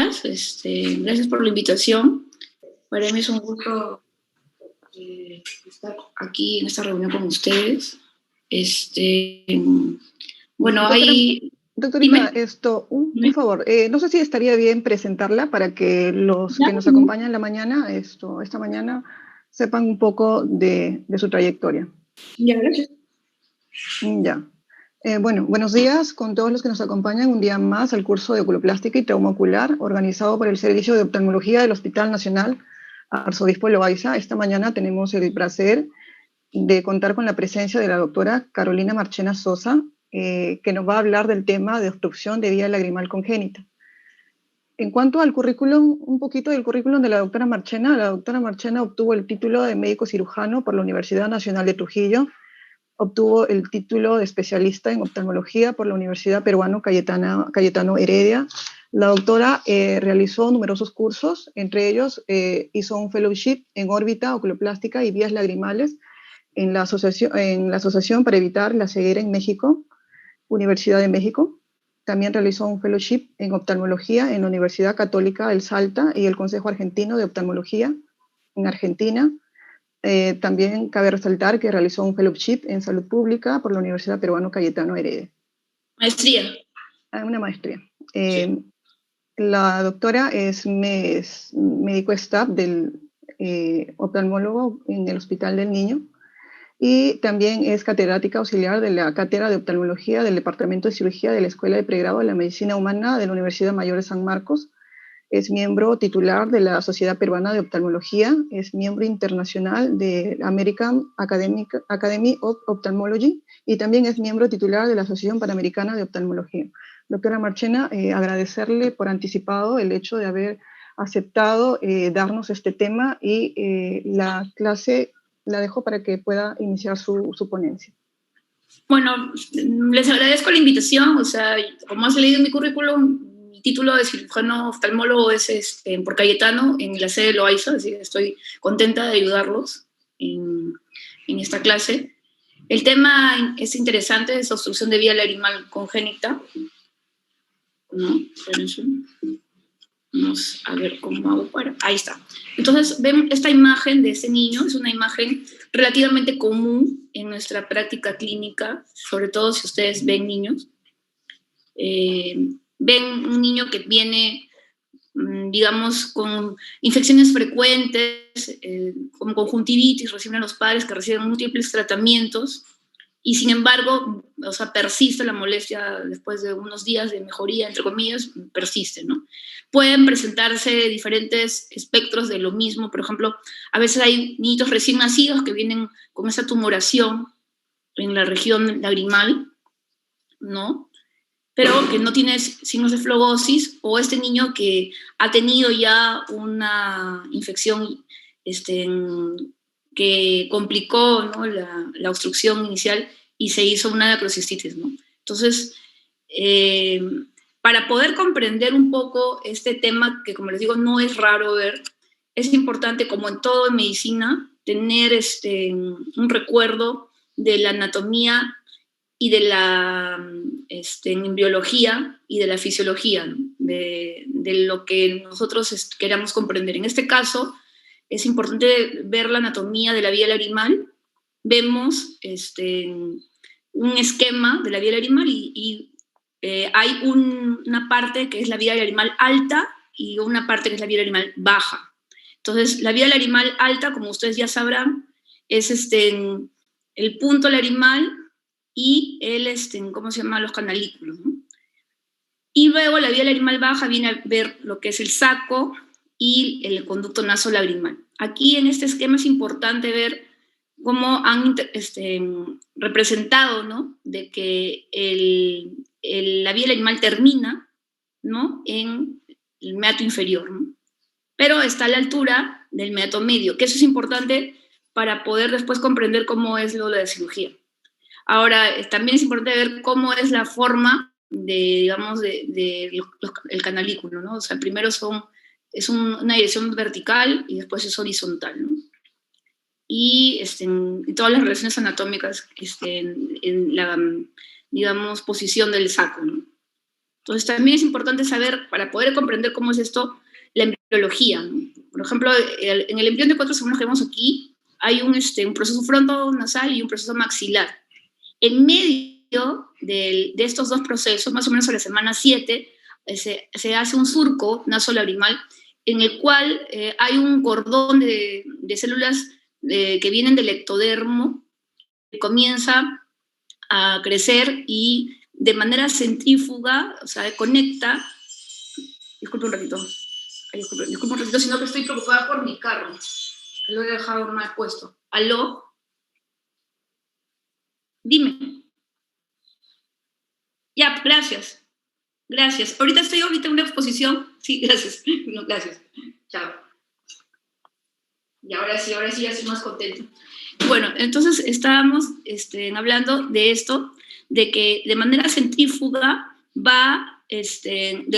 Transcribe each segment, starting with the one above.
Gracias por la invitación. Para mí es un gusto estar aquí en esta reunión con ustedes. Bueno, hay... Doctorita, Dime. un favor. No sé si estaría bien presentarla para que los que nos acompañan en la mañana, esta mañana, sepan un poco de su trayectoria. Ya, gracias. Ya. Bueno, buenos días con todos los que nos acompañan un día más al curso de Oculoplástica y Trauma Ocular, organizado por el Servicio de Oftalmología del Hospital Nacional Arzobispo Loaiza. Esta mañana tenemos el placer de contar con la presencia de la doctora Carolina Marchena Sosa, que nos va a hablar del tema de obstrucción de vía lagrimal congénita. En cuanto al currículum, un poquito del currículum de la doctora Marchena obtuvo el título de médico cirujano por la Universidad Nacional de Trujillo, obtuvo el título de especialista en oftalmología por la Universidad Peruano Cayetano Heredia. La doctora realizó numerosos cursos, entre ellos hizo un fellowship en órbita, oculoplástica y vías lagrimales en la Asociación para Evitar la Ceguera en México, Universidad de México. También realizó un fellowship en oftalmología en la Universidad Católica del Salta y el Consejo Argentino de Oftalmología en Argentina. También cabe resaltar que realizó un fellowship en salud pública por la Universidad Peruano Cayetano Heredia. Maestría. Una maestría. Sí. La doctora es médico staff del oftalmólogo en el Hospital del Niño y también es catedrática auxiliar de la Cátedra de Oftalmología del Departamento de Cirugía de la Escuela de Pregrado de la Medicina Humana de la Universidad Mayor de San Marcos. Es miembro titular de la Sociedad Peruana de Oftalmología, es miembro internacional de American Academy of Ophthalmology y también es miembro titular de la Asociación Panamericana de Oftalmología. Doctora Marchena, agradecerle por anticipado el hecho de haber aceptado darnos este tema y la clase la dejo para que pueda iniciar su ponencia. Bueno, les agradezco la invitación. O sea, como has leído en mi currículum, mi título de cirujano oftalmólogo es por Cayetano en la sede de Loaiza, así que estoy contenta de ayudarlos en esta clase. El tema es interesante, es obstrucción de vía lagrimal congénita. No, vamos a ver cómo hago para... Ahí está. Entonces, ven esta imagen de ese niño, es una imagen relativamente común en nuestra práctica clínica, sobre todo si ustedes ven niños. Ven un niño que viene, digamos, con infecciones frecuentes, como conjuntivitis, reciben los padres que reciben múltiples tratamientos, y sin embargo, o sea, persiste la molestia después de unos días de mejoría, entre comillas, persiste, ¿no? Pueden presentarse diferentes espectros de lo mismo. Por ejemplo, a veces hay niñitos recién nacidos que vienen con esa tumoración en la región lagrimal, ¿no? Pero que no tiene signos de flebosis, o este niño que ha tenido ya una infección que complicó, ¿no?, la obstrucción inicial y se hizo una necrocistitis, ¿no? Entonces, para poder comprender un poco este tema, que como les digo, no es raro ver, es importante, como en todo en medicina, tener un recuerdo de la anatomía y de la en biología y de la fisiología, ¿no?, de lo que nosotros queramos comprender. En este caso, es importante ver la anatomía de la vía lagrimal. Vemos un esquema de la vía lagrimal y hay una parte que es la vía lagrimal alta y una parte que es la vía lagrimal baja. Entonces, la vía lagrimal alta, como ustedes ya sabrán, es el punto lagrimal y ¿cómo se llama?, los canalículos, ¿no? Y luego la vía lagrimal baja viene a ver lo que es el saco y el conducto nasolagrimal. Aquí en este esquema es importante ver cómo han representado, ¿no?, de que la vía lagrimal termina, ¿no?, en el meato inferior, ¿no?, pero está a la altura del meato medio, que eso es importante para poder después comprender cómo es lo de la cirugía. Ahora, también es importante ver cómo es la forma digamos, el canalículo, ¿no? O sea, primero es una dirección vertical y después es horizontal, ¿no? Y en todas las relaciones anatómicas en la, digamos, posición del saco, ¿no? Entonces también es importante saber, para poder comprender cómo es esto, la embriología, ¿no? Por ejemplo, en el embrión de 4 semanas que vemos aquí, hay un proceso frontonasal y un proceso maxilar. En medio de estos dos procesos, más o menos a la semana 7, se hace un surco nasolagrimal en el cual hay un cordón de células que vienen del ectodermo, que comienza a crecer y de manera centrífuga, o sea, conecta. Disculpe un ratito. Ay, disculpe un ratito, sino que estoy preocupada por mi carro. Lo he dejado mal puesto. ¿Aló? Dime. Ya, gracias. Gracias. Ahorita estoy en una exposición. Sí, gracias. No, gracias. Chao. Y ahora sí ya estoy más contenta. Bueno, entonces estábamos hablando de esto, de que de manera centrífuga va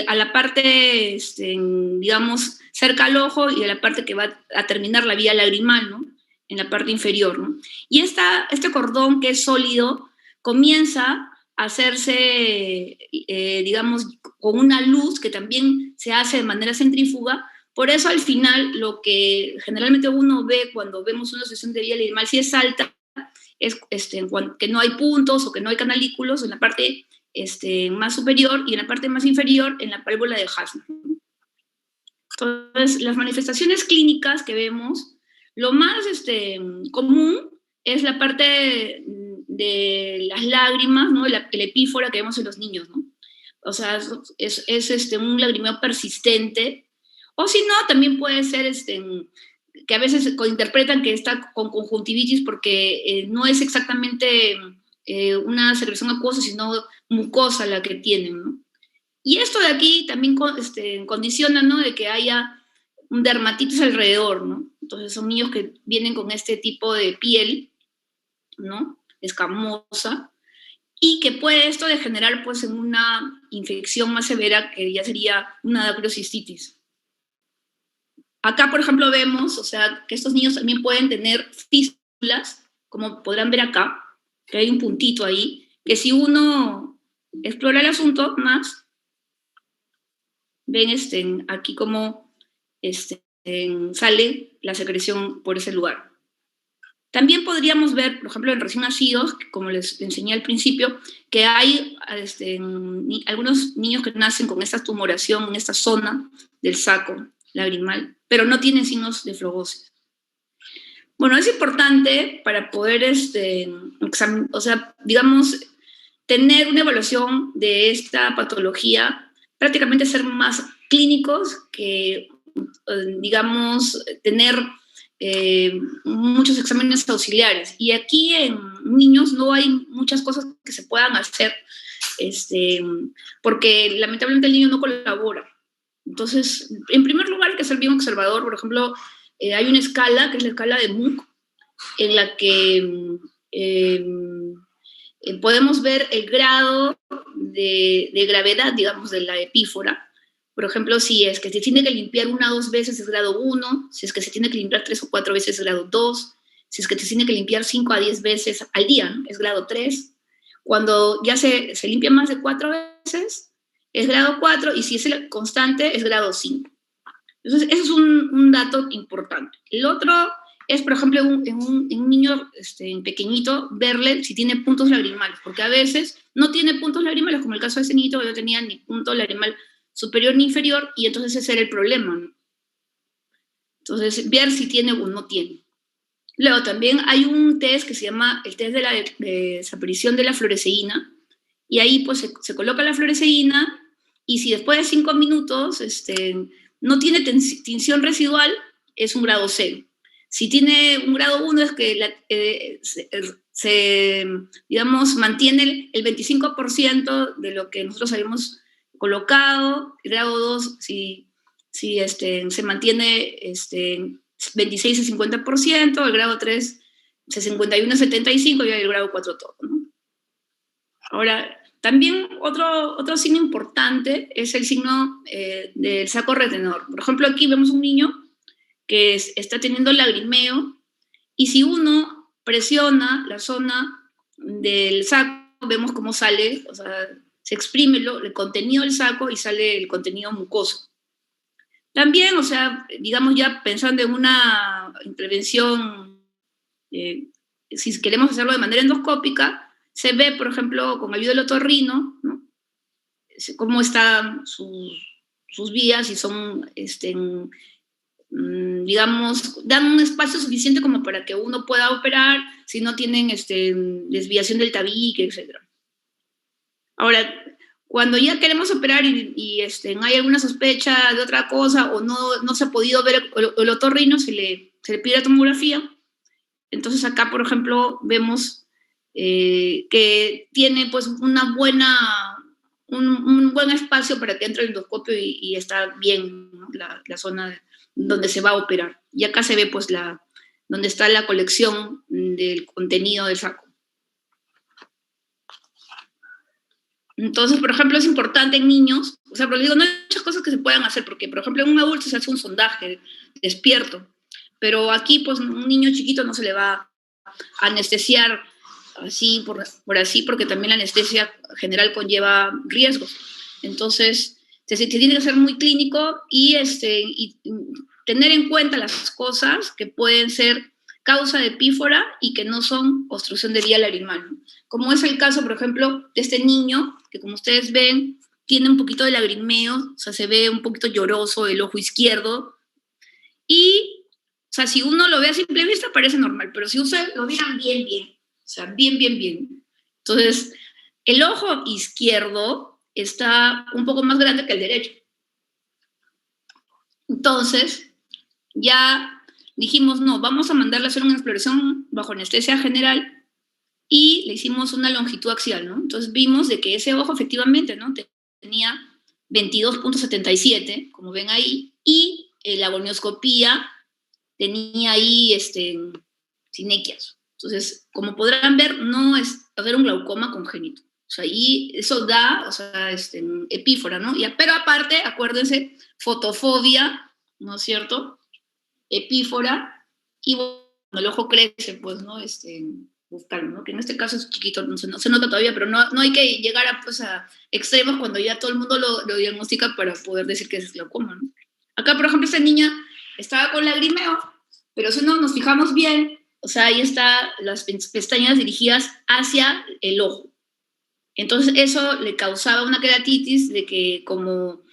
a la parte, digamos, cerca al ojo y a la parte que va a terminar la vía lagrimal, ¿no? En la parte inferior, ¿no? Y este cordón que es sólido comienza a hacerse, digamos, con una luz que también se hace de manera centrífuga. Por eso al final lo que generalmente uno ve cuando vemos una sección de vía lagrimal, si es alta, es que no hay puntos o que no hay canalículos en la parte más superior y en la parte más inferior en la válvula de Hasner. Entonces, las manifestaciones clínicas que vemos, lo más común es la parte de las lágrimas, ¿no? La epífora que vemos en los niños, ¿no? O sea, es un lagrimeo persistente. O si no, también puede ser que a veces interpretan que está con conjuntivitis porque no es exactamente una secreción acuosa, sino mucosa la que tienen, ¿no? Y esto de aquí también condiciona, ¿no? De que haya un dermatitis alrededor, ¿no? Entonces son niños que vienen con este tipo de piel, ¿no? Escamosa, y que puede esto degenerar pues en una infección más severa que ya sería una dacrocistitis. Acá, por ejemplo, vemos, o sea, que estos niños también pueden tener fístulas, como podrán ver acá, que hay un puntito ahí, que si uno explora el asunto más, ven aquí como sale la secreción por ese lugar. También podríamos ver, por ejemplo, en recién nacidos, como les enseñé al principio, que hay algunos niños que nacen con esta tumoración en esta zona del saco lagrimal, pero no tienen signos de flebosis. Bueno, es importante para poder, o sea, digamos, tener una evaluación de esta patología, prácticamente ser más clínicos que, digamos, tener muchos exámenes auxiliares. Y aquí en niños no hay muchas cosas que se puedan hacer, porque lamentablemente el niño no colabora. Entonces, en primer lugar, hay que ser bien observador. Por ejemplo, hay una escala, que es la escala de Muck, en la que podemos ver el grado de gravedad, digamos, de la epífora. Por ejemplo, si es que se tiene que limpiar 1 o 2 veces es grado 1, si es que se tiene que limpiar 3 o 4 veces es grado 2, si es que se tiene que limpiar 5 a 10 veces al día, ¿no? Es grado 3. Cuando ya se limpia más de 4 veces, es grado 4, y si es constante, es grado 5. Entonces, eso es un dato importante. El otro es, por ejemplo, en un niño pequeñito, verle si tiene puntos lagrimales, porque a veces no tiene puntos lagrimales, como el caso de ese niñito que no tenía ni punto lagrimal superior ni inferior, y entonces ese era el problema, ¿no? Entonces, ver si tiene o no tiene. Luego, también hay un test que se llama el test de la desaparición de la fluoresceína, y ahí pues se coloca la fluoresceína, y si después de 5 minutos no tiene tinción residual, es un grado 0. Si tiene un grado 1 es que se, digamos, mantiene el 25% de lo que nosotros habíamos colocado. El grado 2, si se mantiene 26 a 50%, el grado 3, 51 a 75%, y el grado 4 todo, ¿no? Ahora, también otro signo importante es el signo del saco retenedor. Por ejemplo, aquí vemos un niño que está teniendo lagrimeo, y si uno presiona la zona del saco, vemos cómo sale, o sea, se exprime el contenido del saco y sale el contenido mucoso. También, o sea, digamos ya pensando en una intervención, si queremos hacerlo de manera endoscópica, se ve, por ejemplo, con ayuda del otorrino, ¿no? Cómo están sus vías y son, digamos, dan un espacio suficiente como para que uno pueda operar si no tienen desviación del tabique, etc. Ahora, cuando ya queremos operar y hay alguna sospecha de otra cosa o no se ha podido ver el otorrino, se le pide la tomografía. Entonces acá, por ejemplo, vemos que tiene pues un buen espacio para que entre el endoscopio y está bien, ¿no? la zona donde se va a operar. Y acá se ve pues donde está la colección del contenido del saco. Entonces, por ejemplo, es importante en niños, o sea, pero digo, no hay muchas cosas que se puedan hacer, porque, por ejemplo, en un adulto se hace un sondaje despierto, pero aquí, pues, un niño chiquito no se le va a anestesiar así, así, porque también la anestesia general conlleva riesgos. Entonces, se tiene que ser muy clínico y tener en cuenta las cosas que pueden ser causa de epífora y que no son obstrucción de vía lagrimal, ¿no? Como es el caso, por ejemplo, de este niño, que como ustedes ven, tiene un poquito de lagrimeo, o sea, se ve un poquito lloroso el ojo izquierdo, y, o sea, si uno lo ve a simple vista parece normal, pero si ustedes lo miran bien, o sea, bien. Entonces, el ojo izquierdo está un poco más grande que el derecho. Entonces, ya dijimos, no, vamos a mandarle a hacer una exploración bajo anestesia general y le hicimos una longitud axial, ¿no? Entonces vimos de que ese ojo efectivamente, ¿no? Tenía 22.77, como ven ahí, y la gonioscopía tenía ahí sinequias. Entonces, como podrán ver, no es hacer un glaucoma congénito. O sea, ahí eso da, o sea, epífora, ¿no? Pero aparte, acuérdense, fotofobia, ¿no es cierto? Epífora, y bueno, el ojo crece, pues, ¿no? Buscarlo, ¿no? Que en este caso es chiquito, no se nota todavía, pero no hay que llegar a extremos cuando ya todo el mundo lo diagnostica para poder decir que es glaucoma, ¿no? Acá, por ejemplo, esta niña estaba con lagrimeo, pero si no nos fijamos bien, o sea, ahí están las pestañas dirigidas hacia el ojo. Entonces eso le causaba una queratitis de que como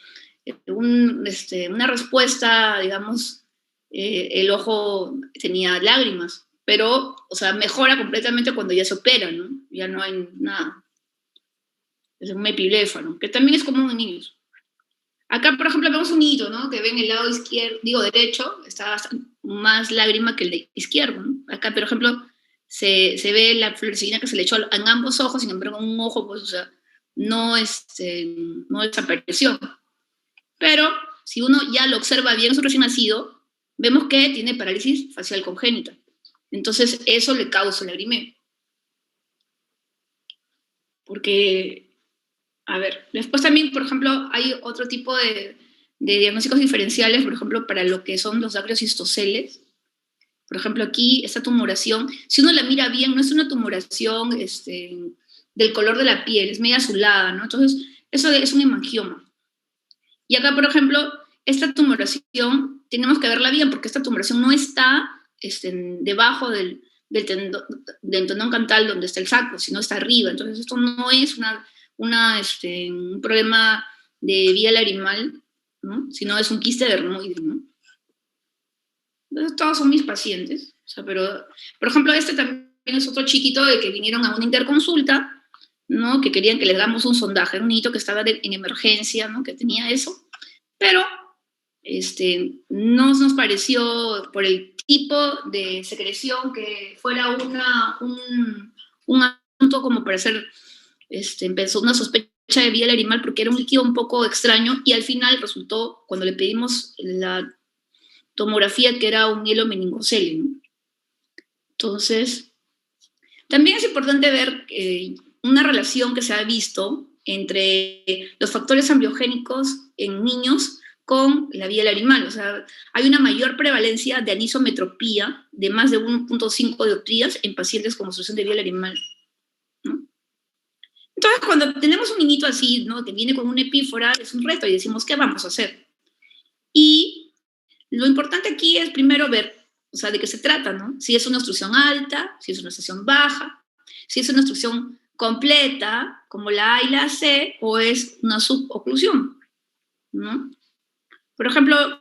una respuesta, digamos, el ojo tenía lágrimas, pero, o sea, mejora completamente cuando ya se opera, ¿no? Ya no hay nada. Es un epibléfano, que también es común en niños. Acá, por ejemplo, vemos un niño, ¿no? Que ven el lado izquierdo, derecho, está más lágrima que el de izquierdo, ¿no? Acá, por ejemplo, se ve la fluoresceína que se le echó en ambos ojos, sin embargo, en un ojo, pues, o sea, no desapareció. Pero si uno ya lo observa bien su recién nacido, vemos que tiene parálisis facial congénita. Entonces, eso le causa el lagrimeo. Porque, a ver, después también, por ejemplo, hay otro tipo de diagnósticos diferenciales, por ejemplo, para lo que son los acrocisstoceles. Por ejemplo, aquí, esta tumoración, si uno la mira bien, no es una tumoración del color de la piel, es media azulada, ¿no? Entonces, eso es un hemangioma. Y acá, por ejemplo, esta tumoración tenemos que verla bien porque esta tumoración no está debajo del tendón cantal donde está el saco, sino está arriba. Entonces, esto no es un problema de vía lagrimal, ¿no? Sino es un quiste dermoide, ¿no? Entonces, todos son mis pacientes. O sea, pero, por ejemplo, también es otro chiquito de que vinieron a una interconsulta, ¿no? Que querían que le hagamos un sondaje, un niñito que estaba en emergencia, ¿no? Que tenía eso, pero no nos pareció por el tipo de secreción que fuera un asunto como para hacer empezó una sospecha de vía lagrimal porque era un líquido un poco extraño y al final resultó, cuando le pedimos la tomografía, que era un hielo meningocele, ¿no? Entonces, también es importante ver una relación que se ha visto entre los factores ambliogénicos en niños con la vía lagrimal. O sea, hay una mayor prevalencia de anisometropía de más de 1.5 dioptrías en pacientes con obstrucción de vía lagrimal, ¿no? Entonces, cuando tenemos un niñito así, ¿no? Que viene con una epífora, es un reto y decimos, ¿qué vamos a hacer? Y lo importante aquí es primero ver, o sea, de qué se trata, ¿no? Si es una obstrucción alta, si es una obstrucción baja, si es una obstrucción completa, como la A y la C, o es una suboclusión, ¿no? Por ejemplo,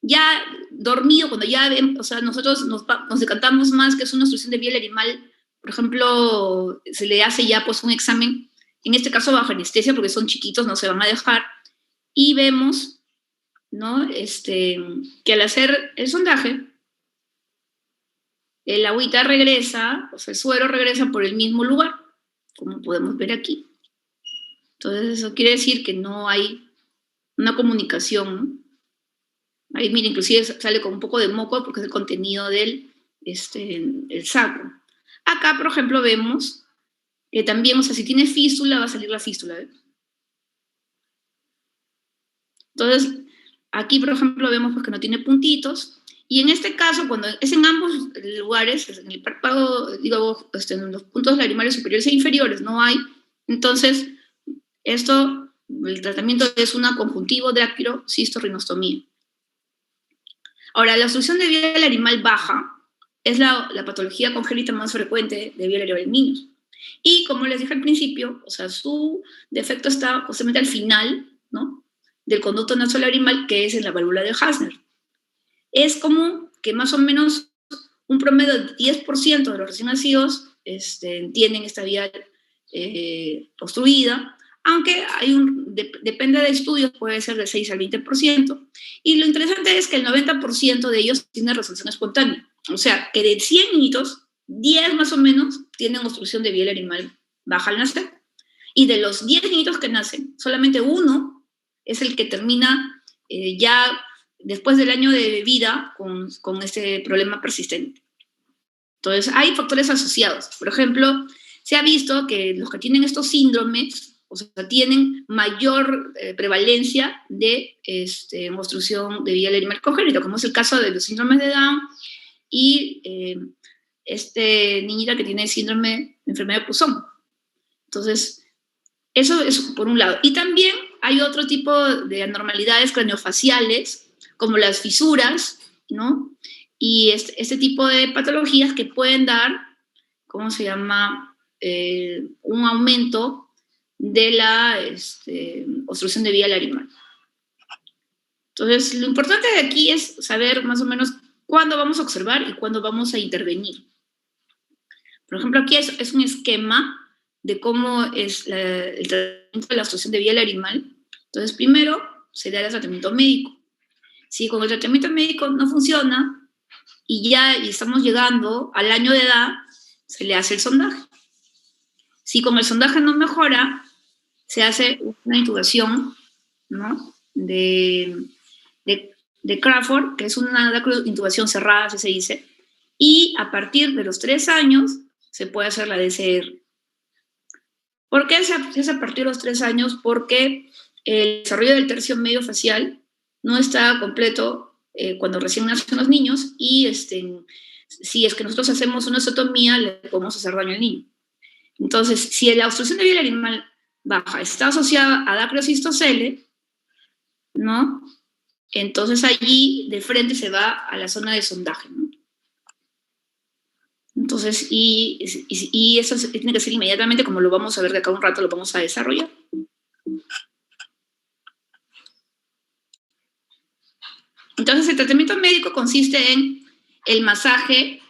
ya dormido, cuando ya ven, o sea, nosotros nos decantamos más que es una obstrucción de vía larimal, por ejemplo, se le hace ya pues un examen, en este caso bajo anestesia, porque son chiquitos, no se van a dejar, y vemos, ¿no? Que al hacer el sondaje, el agüita regresa, o sea, el suero regresa por el mismo lugar, como podemos ver aquí. Entonces, eso quiere decir que no hay una comunicación, ¿no? Ahí, mira, inclusive sale con un poco de moco porque es el contenido del el saco. Acá, por ejemplo, vemos que también, o sea, si tiene fístula, va a salir la fístula, ¿ves? Entonces, aquí, por ejemplo, vemos pues, que no tiene puntitos. Y en este caso, cuando es en ambos lugares, en el párpado, digo, en los puntos larimales superiores e inferiores, no hay. Entonces, el tratamiento es una conjuntivo dactilocistorrinostomía. Ahora, la obstrucción de vía larimal baja es la patología congénita más frecuente de vía larimal en niños. Y como les dije al principio, o sea, su defecto está justamente al final, ¿no? Del conducto nasolarimal, que es en la válvula de Hasner. Es común que más o menos un promedio del 10% de los recién nacidos tienen esta vía obstruida, aunque depende de estudios, puede ser del 6 al 20%, y lo interesante es que el 90% de ellos tienen resolución espontánea, o sea, que de 100 niñitos, 10 más o menos tienen obstrucción de vía larimal baja al nacer, y de los 10 niñitos que nacen, solamente uno es el que termina ya después del año de vida con este problema persistente. Entonces, hay factores asociados. Por ejemplo, se ha visto que los que tienen estos síndromes, o sea, tienen mayor prevalencia de obstrucción de vía larimal congénita, como es el caso de los síndromes de Down y niñita que tiene síndrome de enfermedad de Poisson. Entonces, eso es por un lado. Y también hay otro tipo de anormalidades craneofaciales, como las fisuras, ¿no? Y este tipo de patologías que pueden dar, ¿cómo se llama? Un aumento de la obstrucción de vía larimal. Entonces, lo importante de aquí es saber más o menos cuándo vamos a observar y cuándo vamos a intervenir. Por ejemplo, aquí es un esquema de cómo es el tratamiento de la obstrucción de vía larimal. Entonces, primero se da el tratamiento médico. Si con el tratamiento médico no funciona y ya estamos llegando al año de edad, se le hace el sondaje. Si con el sondaje no mejora, se hace una intubación, ¿no? de Crawford, que es una intubación cerrada, así se dice, y a partir de los 3 años se puede hacer la DCR. ¿Por qué se hace a partir de los 3 años? Porque el desarrollo del tercio medio facial no está completo cuando recién nacen los niños y si es que nosotros hacemos una osteotomía, le podemos hacer daño al niño. Entonces, si la obstrucción de vía larimal baja está asociada a dacrocistocele, ¿no? Entonces allí de frente se va a la zona de sondaje, ¿no? Entonces, y eso tiene que ser inmediatamente, como lo vamos a ver de acá un rato, lo vamos a desarrollar. Entonces, el tratamiento médico consiste en el masaje,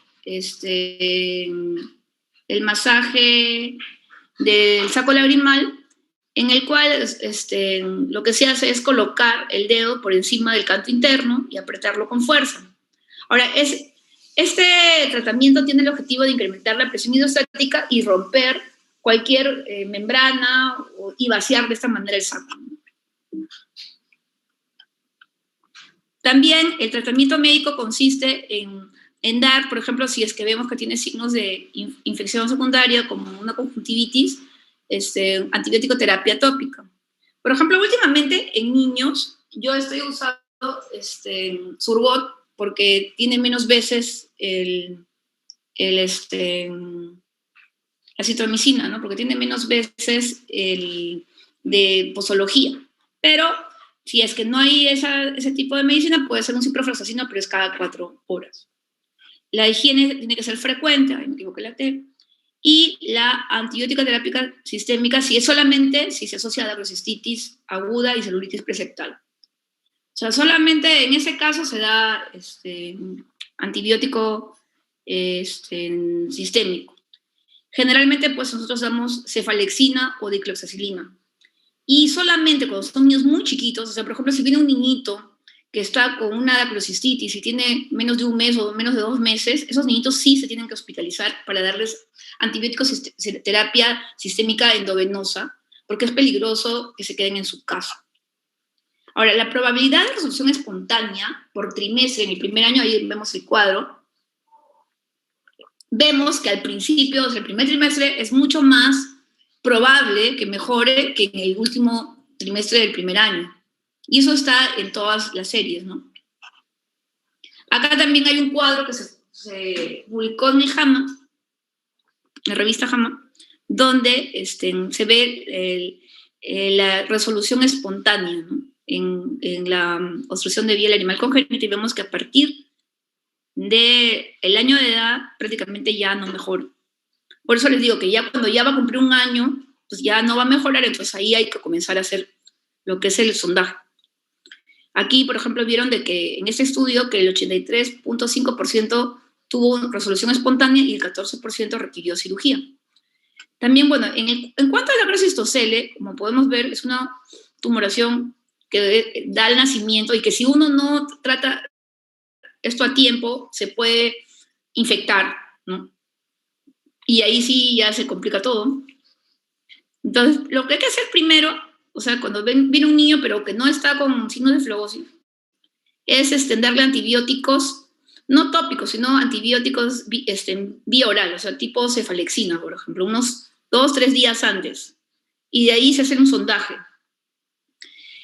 del saco lagrimal, en el cual lo que se hace es colocar el dedo por encima del canto interno y apretarlo con fuerza. Ahora, este tratamiento tiene el objetivo de incrementar la presión hidrostática y romper cualquier membrana y vaciar de esta manera el saco. También el tratamiento médico consiste en dar, por ejemplo, si es que vemos que tiene signos de infección secundaria como una conjuntivitis, antibiótico terapia tópica. Por ejemplo, últimamente en niños yo estoy usando Surbot porque tiene menos veces la citromicina, ¿no? Porque tiene menos veces de posología. Pero si es que no hay ese tipo de medicina, puede ser un ciprofloxacino, pero es cada 4 horas. La higiene tiene que ser frecuente, ahí me equivoqué la T, y la antibiótica terápica sistémica si es solamente si se asocia a la gastrocistitis aguda y celulitis preseptal. O sea, solamente en ese caso se da antibiótico sistémico. Generalmente, pues nosotros damos cefalexina o dicloxacilina. Y solamente cuando son niños muy chiquitos, o sea, por ejemplo, si viene un niñito que está con una gastrocistitis y tiene menos de un mes o menos de 2 meses, esos niñitos sí se tienen que hospitalizar para darles antibióticos, terapia sistémica endovenosa, porque es peligroso que se queden en su casa. Ahora, la probabilidad de resolución espontánea por trimestre en el primer año, ahí vemos el cuadro, vemos que al principio, o sea, el primer trimestre, es mucho más probable que mejore que en el último trimestre del primer año. Y eso está en todas las series, ¿no? Acá también hay un cuadro que se publicó en el JAMA, la revista JAMA, donde se ve la resolución espontánea, ¿no? en la obstrucción de vía del animal congénita, y vemos que a partir del año de edad prácticamente ya no mejora. Por eso les digo que ya cuando ya va a cumplir un año, pues ya no va a mejorar, entonces ahí hay que comenzar a hacer lo que es el sondaje. Aquí, por ejemplo, vieron de que en este estudio que el 83.5% tuvo resolución espontánea y el 14% requirió cirugía. También, bueno, en cuanto a la gracistocele, como podemos ver, es una tumoración que da el nacimiento y que si uno no trata esto a tiempo, se puede infectar, ¿no? Y ahí sí ya se complica todo. Entonces, lo que hay que hacer primero, o sea, cuando viene un niño pero que no está con signos de flebosis, es darle antibióticos, no tópicos, sino antibióticos vía oral, o sea, tipo cefalexina, por ejemplo, unos 2-3 días antes. Y de ahí se hace un sondaje.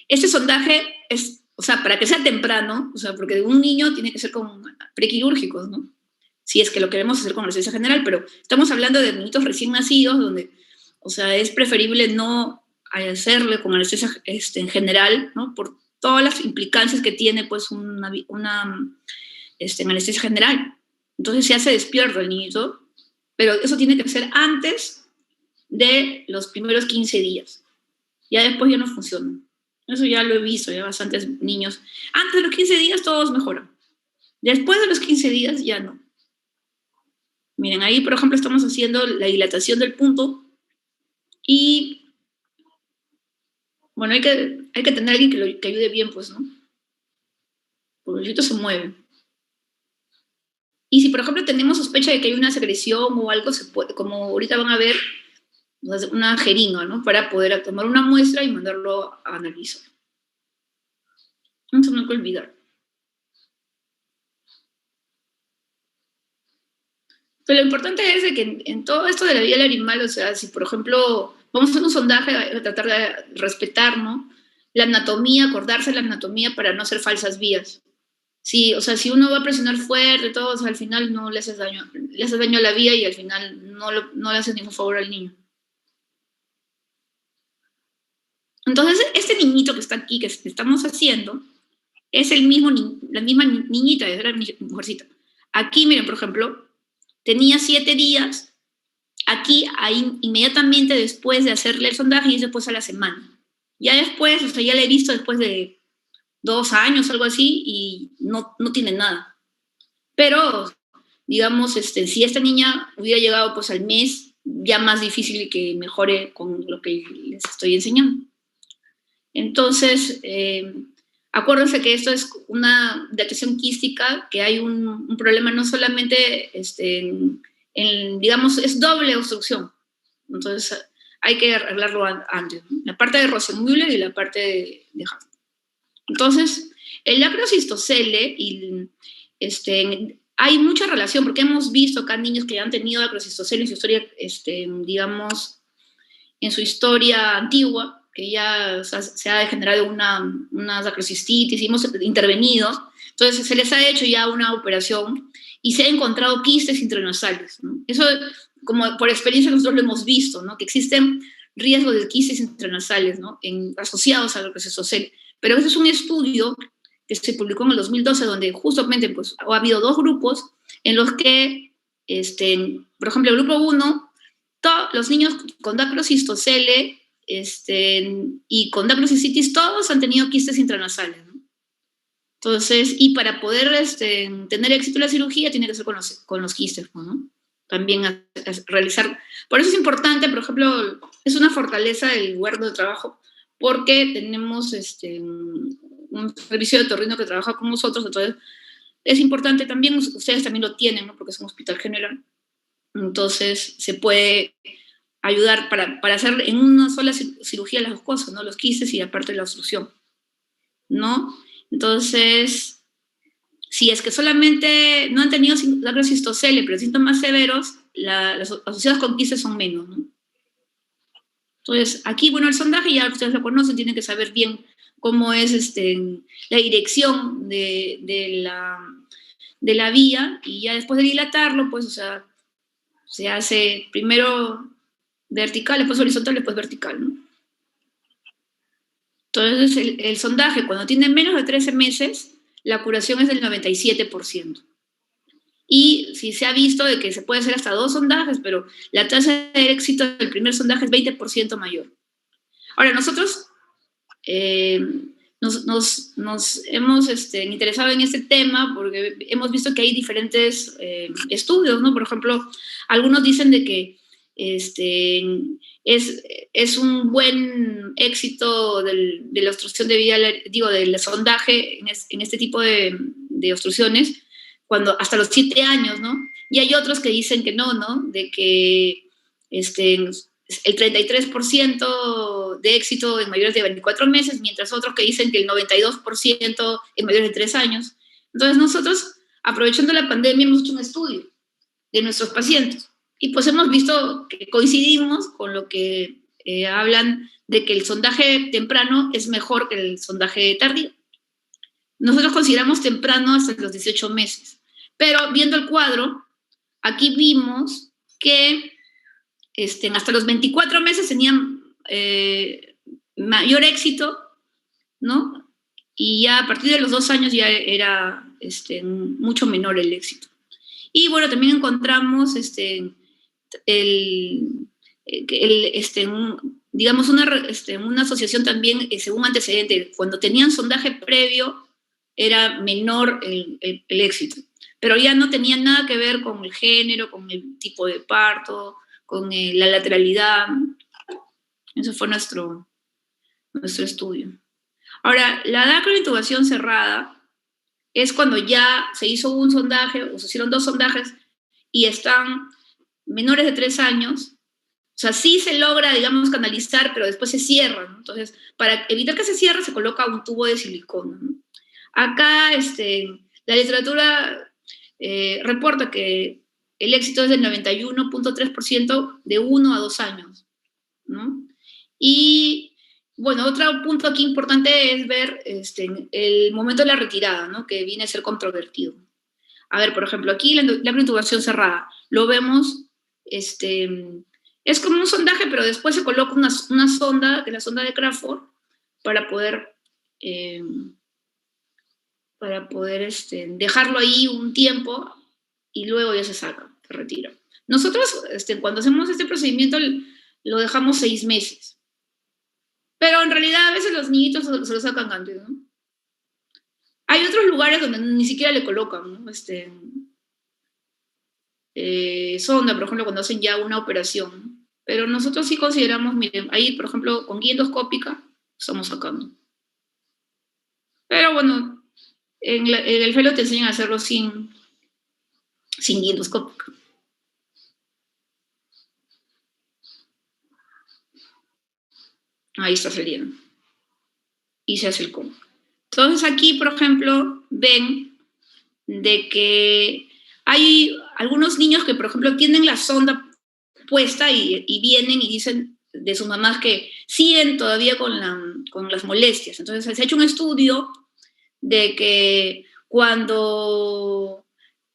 Este sondaje es, o sea, para que sea temprano, o sea, porque un niño tiene que ser con prequirúrgicos, ¿no? Si es que lo queremos hacer con anestesia general, pero estamos hablando de niñitos recién nacidos, donde, o sea, es preferible no hacerle con anestesia en general, ¿no? Por todas las implicancias que tiene, pues, una anestesia general. Entonces se hace despierto el niñito, pero eso tiene que ser antes de los primeros 15 días. Ya después ya no funciona. Eso ya lo he visto, ya bastantes niños. Antes de los 15 días todos mejoran. Después de los 15 días ya no. Miren, ahí, por ejemplo, estamos haciendo la dilatación del punto y, bueno, hay que tener a alguien que ayude bien, pues, ¿no? Porque el niñito se mueve. Y si, por ejemplo, tenemos sospecha de que hay una secreción o algo, se puede, como ahorita van a ver, una jeringa, ¿no? Para poder tomar una muestra y mandarlo a analizar. No se me hay que olvidar. Pero lo importante es de que en todo esto de la vida del animal, o sea, si por ejemplo vamos a hacer un sondaje, a tratar de respetar, ¿no? La anatomía, acordarse de la anatomía para no hacer falsas vías. Sí, o sea, si uno va a presionar fuerte, todo, o sea, al final no le haces daño a la vía y al final no le haces ningún favor al niño. Entonces, este niñito que está aquí, que estamos haciendo, es la misma niñita, es la mujercita. Aquí, miren, por ejemplo, tenía 7 días, aquí, ahí, inmediatamente después de hacerle el sondaje y después a la semana. Ya después, o sea, ya la he visto después de 2 años, algo así, y no tiene nada. Pero, digamos, si esta niña hubiera llegado pues al mes, ya más difícil que mejore con lo que les estoy enseñando. Entonces, acuérdense que esto es una dilatación quística, que hay un problema no solamente digamos, es doble obstrucción. Entonces, hay que arreglarlo antes, ¿no? La parte de Rosenmüller y la parte de Hart. Entonces, el acrocistocele y hay mucha relación, porque hemos visto acá niños que han tenido acrocistocele en su historia, digamos, en su historia antigua, que ya se ha degenerado una acrocistitis y hemos intervenido. Entonces se les ha hecho ya una operación y se ha encontrado quistes intranasales, ¿no? Eso como por experiencia nosotros lo hemos visto, ¿no? Que existen riesgos de quistes intranasales, ¿no? Asociados a lo que se sostiene. Pero ese es un estudio que se publicó en el 2012, donde justamente pues, ha habido 2 grupos en los que, por ejemplo, el grupo 1, todos los niños con dacrocistocele y con dacrocicitis, todos han tenido quistes intranasales, ¿no? Entonces, y para poder tener éxito en la cirugía, tiene que ser con los quistes, ¿no? También realizar. Por eso es importante, por ejemplo, es una fortaleza del lugar de trabajo, porque tenemos un servicio de otorrino que trabaja con nosotros, entonces es importante también, ustedes también lo tienen, ¿no? Porque es un hospital general, entonces se puede ayudar para hacer en una sola cirugía las 2 cosas, ¿no? Los quistes y aparte la obstrucción, ¿no? Entonces, si es que solamente no han tenido dacrocistocele, pero síntomas severos, los asociados con quistes son menos, ¿no? Entonces, aquí, bueno, el sondaje ya ustedes lo conocen, tienen que saber bien cómo es la dirección de la vía, y ya después de dilatarlo, pues, o sea, se hace primero vertical, después horizontal, después vertical, ¿no? Entonces, el sondaje, cuando tiene menos de 13 meses, la curación es del 97%. Y si se ha visto de que se puede hacer hasta 2 sondajes, pero la tasa de éxito del primer sondaje es 20% mayor. Ahora, nosotros nos hemos interesado en este tema porque hemos visto que hay diferentes estudios, ¿no? Por ejemplo, algunos dicen de que es un buen éxito de la obstrucción de vía, digo, del sondaje en este tipo de obstrucciones, cuando hasta los 7 años, ¿no? Y hay otros que dicen que no, ¿no? De que el 33% de éxito en mayores de 24 meses, mientras otros que dicen que el 92% en mayores de 3 años. Entonces nosotros, aprovechando la pandemia, hemos hecho un estudio de nuestros pacientes y pues hemos visto que coincidimos con lo que hablan de que el sondaje temprano es mejor que el sondaje tardío. Nosotros consideramos temprano hasta los 18 meses, pero viendo el cuadro, aquí vimos que hasta los 24 meses tenían mayor éxito, ¿no? Y ya a partir de los 2 años ya era mucho menor el éxito. Y bueno, también encontramos digamos una asociación también según antecedente. Cuando tenían sondaje previo era menor el éxito, pero ya no tenía nada que ver con el género, con el tipo de parto, con la lateralidad. Eso fue nuestro estudio. Ahora, la dacrointubación cerrada es cuando ya se hizo un sondaje o se hicieron 2 sondajes y están menores de 3 años. O sea, sí se logra, digamos, canalizar, pero después se cierra, ¿no? Entonces, para evitar que se cierre, se coloca un tubo de silicona, ¿no? Acá, la literatura reporta que el éxito es del 91.3% de 1 a 2 años, ¿no? Y, bueno, otro punto aquí importante es ver el momento de la retirada, ¿no? Que viene a ser controvertido. A ver, por ejemplo, aquí la intubación cerrada, lo vemos, es como un sondaje, pero después se coloca una sonda, que es la sonda de Crawford, para poder dejarlo ahí un tiempo y luego ya se saca, se retira. Nosotros, cuando hacemos este procedimiento, lo dejamos 6 meses. Pero en realidad a veces los niñitos se lo sacan antes, ¿no? Hay otros lugares donde ni siquiera le colocan, ¿no? Sonda, por ejemplo, cuando hacen ya una operación. Pero nosotros sí consideramos, miren, ahí, por ejemplo, con guía endoscópica, estamos sacando. Pero bueno, en el FELO te enseñan a hacerlo sin guía endoscópica. Ahí está saliendo. Y se hace el combo. Entonces aquí, por ejemplo, ven de que hay algunos niños que, por ejemplo, tienen la sonda puesta y vienen y dicen de sus mamás que siguen todavía con las molestias. Entonces se ha hecho un estudio de que cuando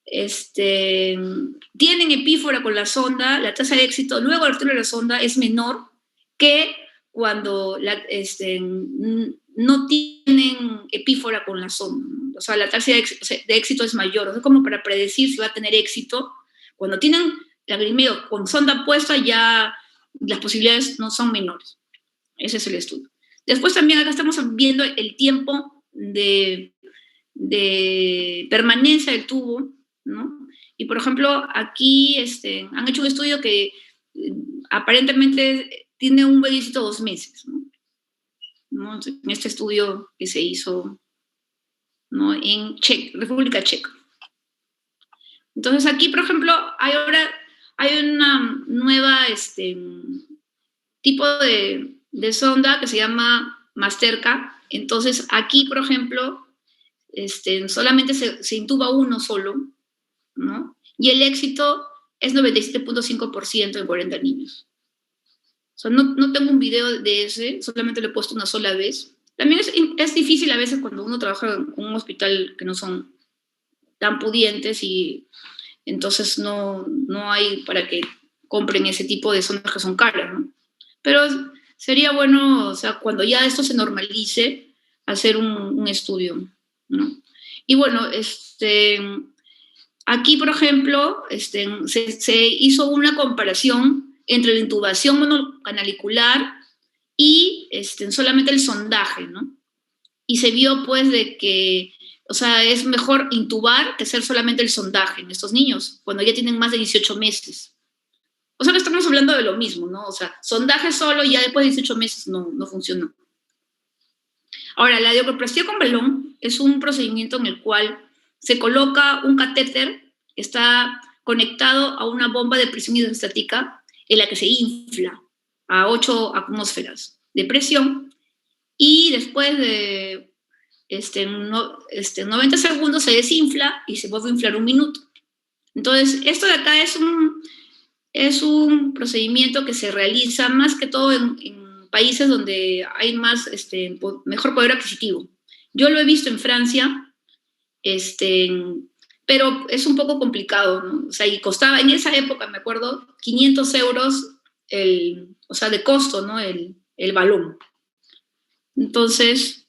tienen epífora con la sonda, la tasa de éxito luego del retiro de la sonda es menor que cuando no tienen epífora con la sonda, ¿no? O sea, la tasa de éxito es mayor. O sea, como para predecir si va a tener éxito. Cuando tienen lagrimeo con sonda puesta, ya las posibilidades no son menores. Ese es el estudio. Después también acá estamos viendo el tiempo de permanencia del tubo, ¿no? Y por ejemplo, aquí han hecho un estudio que aparentemente tiene un buen éxito 2 meses, ¿no? En este estudio que se hizo, ¿no?, en República Checa. Entonces aquí, por ejemplo, hay una nueva tipo de sonda que se llama Masterca. Entonces aquí, por ejemplo, solamente se intuba uno solo, ¿no? Y el éxito es 97.5% en 40 niños. O sea, no tengo un video de ese, solamente lo he puesto una sola vez. También es difícil a veces cuando uno trabaja en un hospital que no son tan pudientes y entonces no hay para que compren ese tipo de sondas que son caras, ¿no? Pero sería bueno, o sea, cuando ya esto se normalice, hacer un estudio, ¿no? Y bueno, aquí, por ejemplo, se hizo una comparación entre la intubación monocanalicular y solamente el sondaje, ¿no? Y se vio, pues, de que, o sea, es mejor intubar que hacer solamente el sondaje en estos niños, cuando ya tienen más de 18 meses. O sea, que estamos hablando de lo mismo, ¿no? O sea, sondaje solo y ya después de 18 meses no funcionó. Ahora, la diaproplastia con balón es un procedimiento en el cual se coloca un catéter que está conectado a una bomba de presión hidrostática en la que se infla a 8 atmósferas de presión y después de 90 segundos se desinfla y se vuelve a inflar 1 minuto. Entonces, esto de acá es un procedimiento que se realiza más que todo en países donde hay más, mejor poder adquisitivo. Yo lo he visto en Francia, pero es un poco complicado, ¿no? O sea, y costaba en esa época, me acuerdo, 500 euros de costo, ¿no? El balón. Entonces,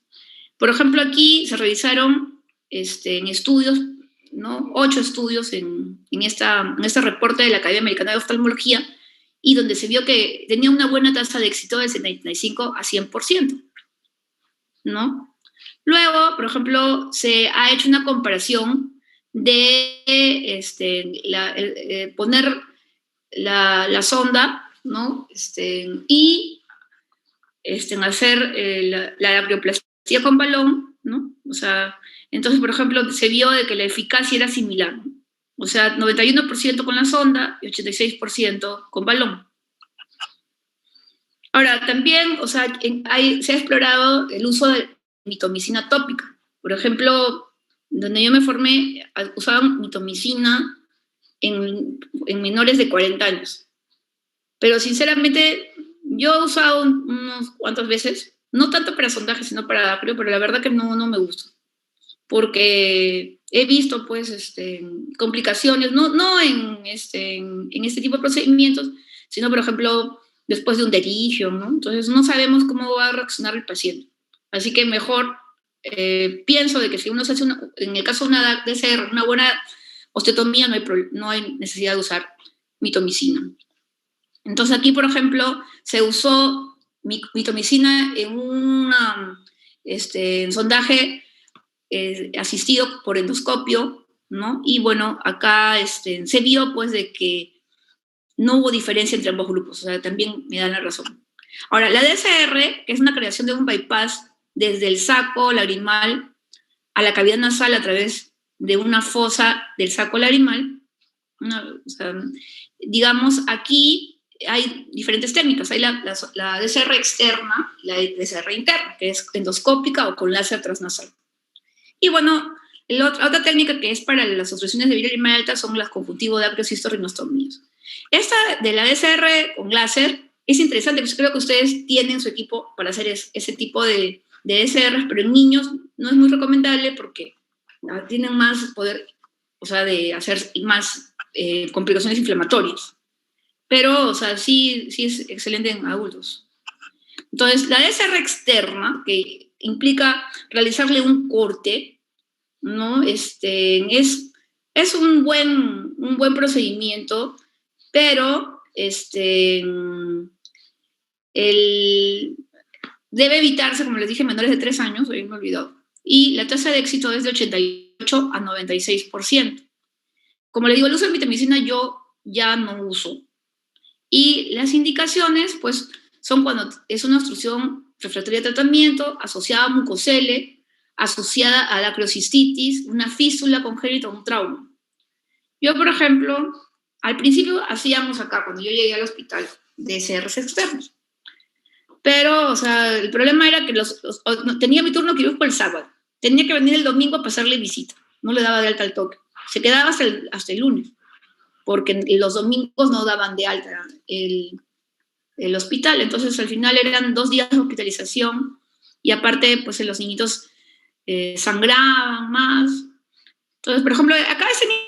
por ejemplo, aquí se realizaron en estudios, ¿no? 8 estudios en este reporte de la Academia Americana de Oftalmología, y donde se vio que tenía una buena tasa de éxito de 75 a 100%, ¿no? Luego, por ejemplo, se ha hecho una comparación de poner la sonda, ¿no? Y hacer la labioplastia con balón, ¿no? O sea, entonces, por ejemplo, se vio de que la eficacia era similar, ¿no? O sea, 91% con la sonda y 86% con balón. Ahora, también, o sea, se ha explorado el uso de mitomicina tópica. Por ejemplo, donde yo me formé, usaban mitomicina en menores de 40 años. Pero sinceramente, yo he usado unos cuantas veces, no tanto para sondaje, sino para dacrio, pero la verdad que no me gusta. Porque he visto, pues, complicaciones, no en este tipo de procedimientos, sino, por ejemplo, después de un deligio, ¿no? Entonces, no sabemos cómo va a reaccionar el paciente. Así que mejor pienso de que si uno se hace, en el caso de una DCR, una buena osteotomía, no hay necesidad de usar mitomicina. Entonces, aquí, por ejemplo, se usó mitomicina en un sondaje asistido por endoscopio, ¿no? Y bueno, acá se vio, pues, de que no hubo diferencia entre ambos grupos, o sea, también me dan la razón. Ahora, la DCR, que es una creación de un bypass desde el saco lagrimal a la cavidad nasal a través de una fosa del saco lagrimal, o sea, digamos, aquí hay diferentes técnicas. Hay la DCR externa y la DCR interna, que es endoscópica o con láser transnasal. Y bueno, la otra técnica que es para las obstrucciones de vía lagrimal alta son las conjuntivo-dacriocistorrinostomías. Esta de la DCR con láser es interesante, porque creo que ustedes tienen su equipo para hacer ese tipo de DCRs, pero en niños no es muy recomendable porque tienen más poder o sea, de hacer más complicaciones inflamatorias. Pero, o sea, sí es excelente en adultos. Entonces, la DSR externa, que implica realizarle un corte, ¿no? Es un buen procedimiento, pero debe evitarse, como les dije, menores de 3 años, hoy me he olvidado, y la tasa de éxito es de 88 a 96%. Como les digo, el uso de mitomicina yo ya no uso. Y las indicaciones, pues, son cuando es una obstrucción refractaria de tratamiento asociada a mucosele, asociada a la criocistitis, una fístula congénita o un trauma. Yo, por ejemplo, al principio hacíamos acá, cuando yo llegué al hospital, DSRs externos. Pero, o sea, el problema era que tenía mi turno quirúrgico el sábado. Tenía que venir el domingo a pasarle visita. No le daba de alta al toque. Se quedaba hasta el lunes, porque los domingos no daban de alta el hospital. Entonces, al final eran 2 días de hospitalización y aparte, pues los niñitos sangraban más. Entonces, por ejemplo, acá ese niño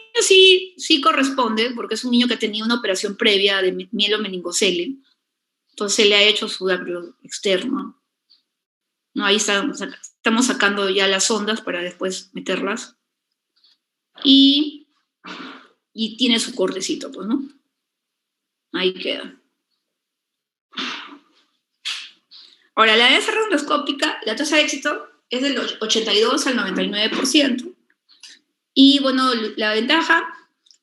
sí corresponde, porque es un niño que tenía una operación previa de mielomeningocele. Entonces se le ha hecho su dacro externo. ¿No? Ahí estamos sacando ya las ondas para después meterlas. Y tiene su cortecito, pues, ¿no? Ahí queda. Ahora, la DSR endoscópica, la tasa de éxito es del 82 al 99%. Y, bueno, la ventaja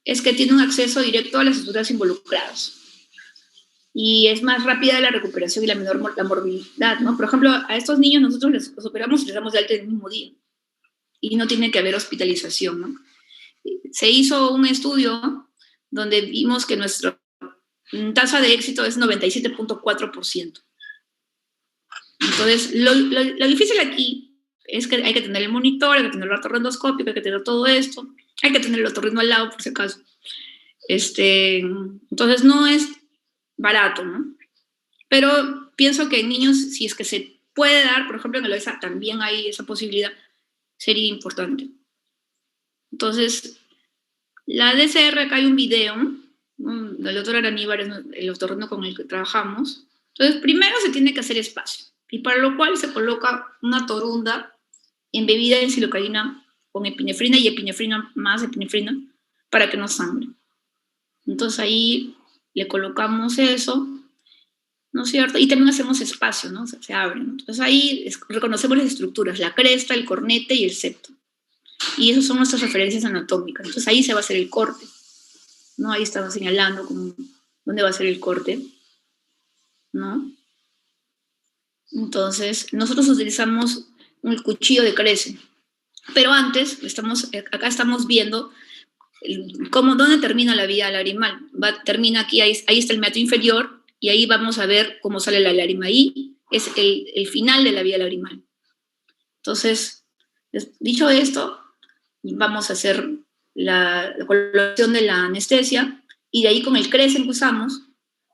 es que tiene un acceso directo a las estructuras involucradas. Y es más rápida la recuperación y la menor la morbilidad, ¿no? Por ejemplo, a estos niños nosotros los operamos y les damos de alta el mismo día. Y no tiene que haber hospitalización, ¿no? Se hizo un estudio donde vimos que nuestra tasa de éxito es 97.4%. Entonces, lo difícil aquí es que hay que tener el monitor, hay que tener el otorrinoendoscópico, hay que tener todo esto, hay que tener el otorrino al lado, por si acaso. Entonces, no es barato, ¿no? Pero pienso que en niños, si es que se puede dar, por ejemplo, en el OESA también hay esa posibilidad, sería importante. Entonces, la DSR, acá hay un video, del doctor Araníbar, es el otorrino con el que trabajamos. Entonces, primero se tiene que hacer espacio, y para lo cual se coloca una torunda embebida en silocaína con epinefrina y epinefrina más epinefrina para que no sangre. Entonces ahí le colocamos eso, ¿no es cierto? Y también hacemos espacio, ¿no? Se abre, ¿no? Entonces ahí reconocemos las estructuras, la cresta, el cornete y el septo. Y esas son nuestras referencias anatómicas. Entonces ahí se va a hacer el corte, ¿no? Ahí estamos señalando dónde va a ser el corte, ¿no? Entonces, nosotros utilizamos un cuchillo de crece. Pero antes, acá estamos viendo dónde termina la vía lagrimal. Termina aquí, ahí está el meato inferior, y ahí vamos a ver cómo sale la lágrima. Ahí es el final de la vía lagrimal. Entonces, dicho esto, vamos a hacer la colocación de la anestesia, y de ahí con el cresen que usamos,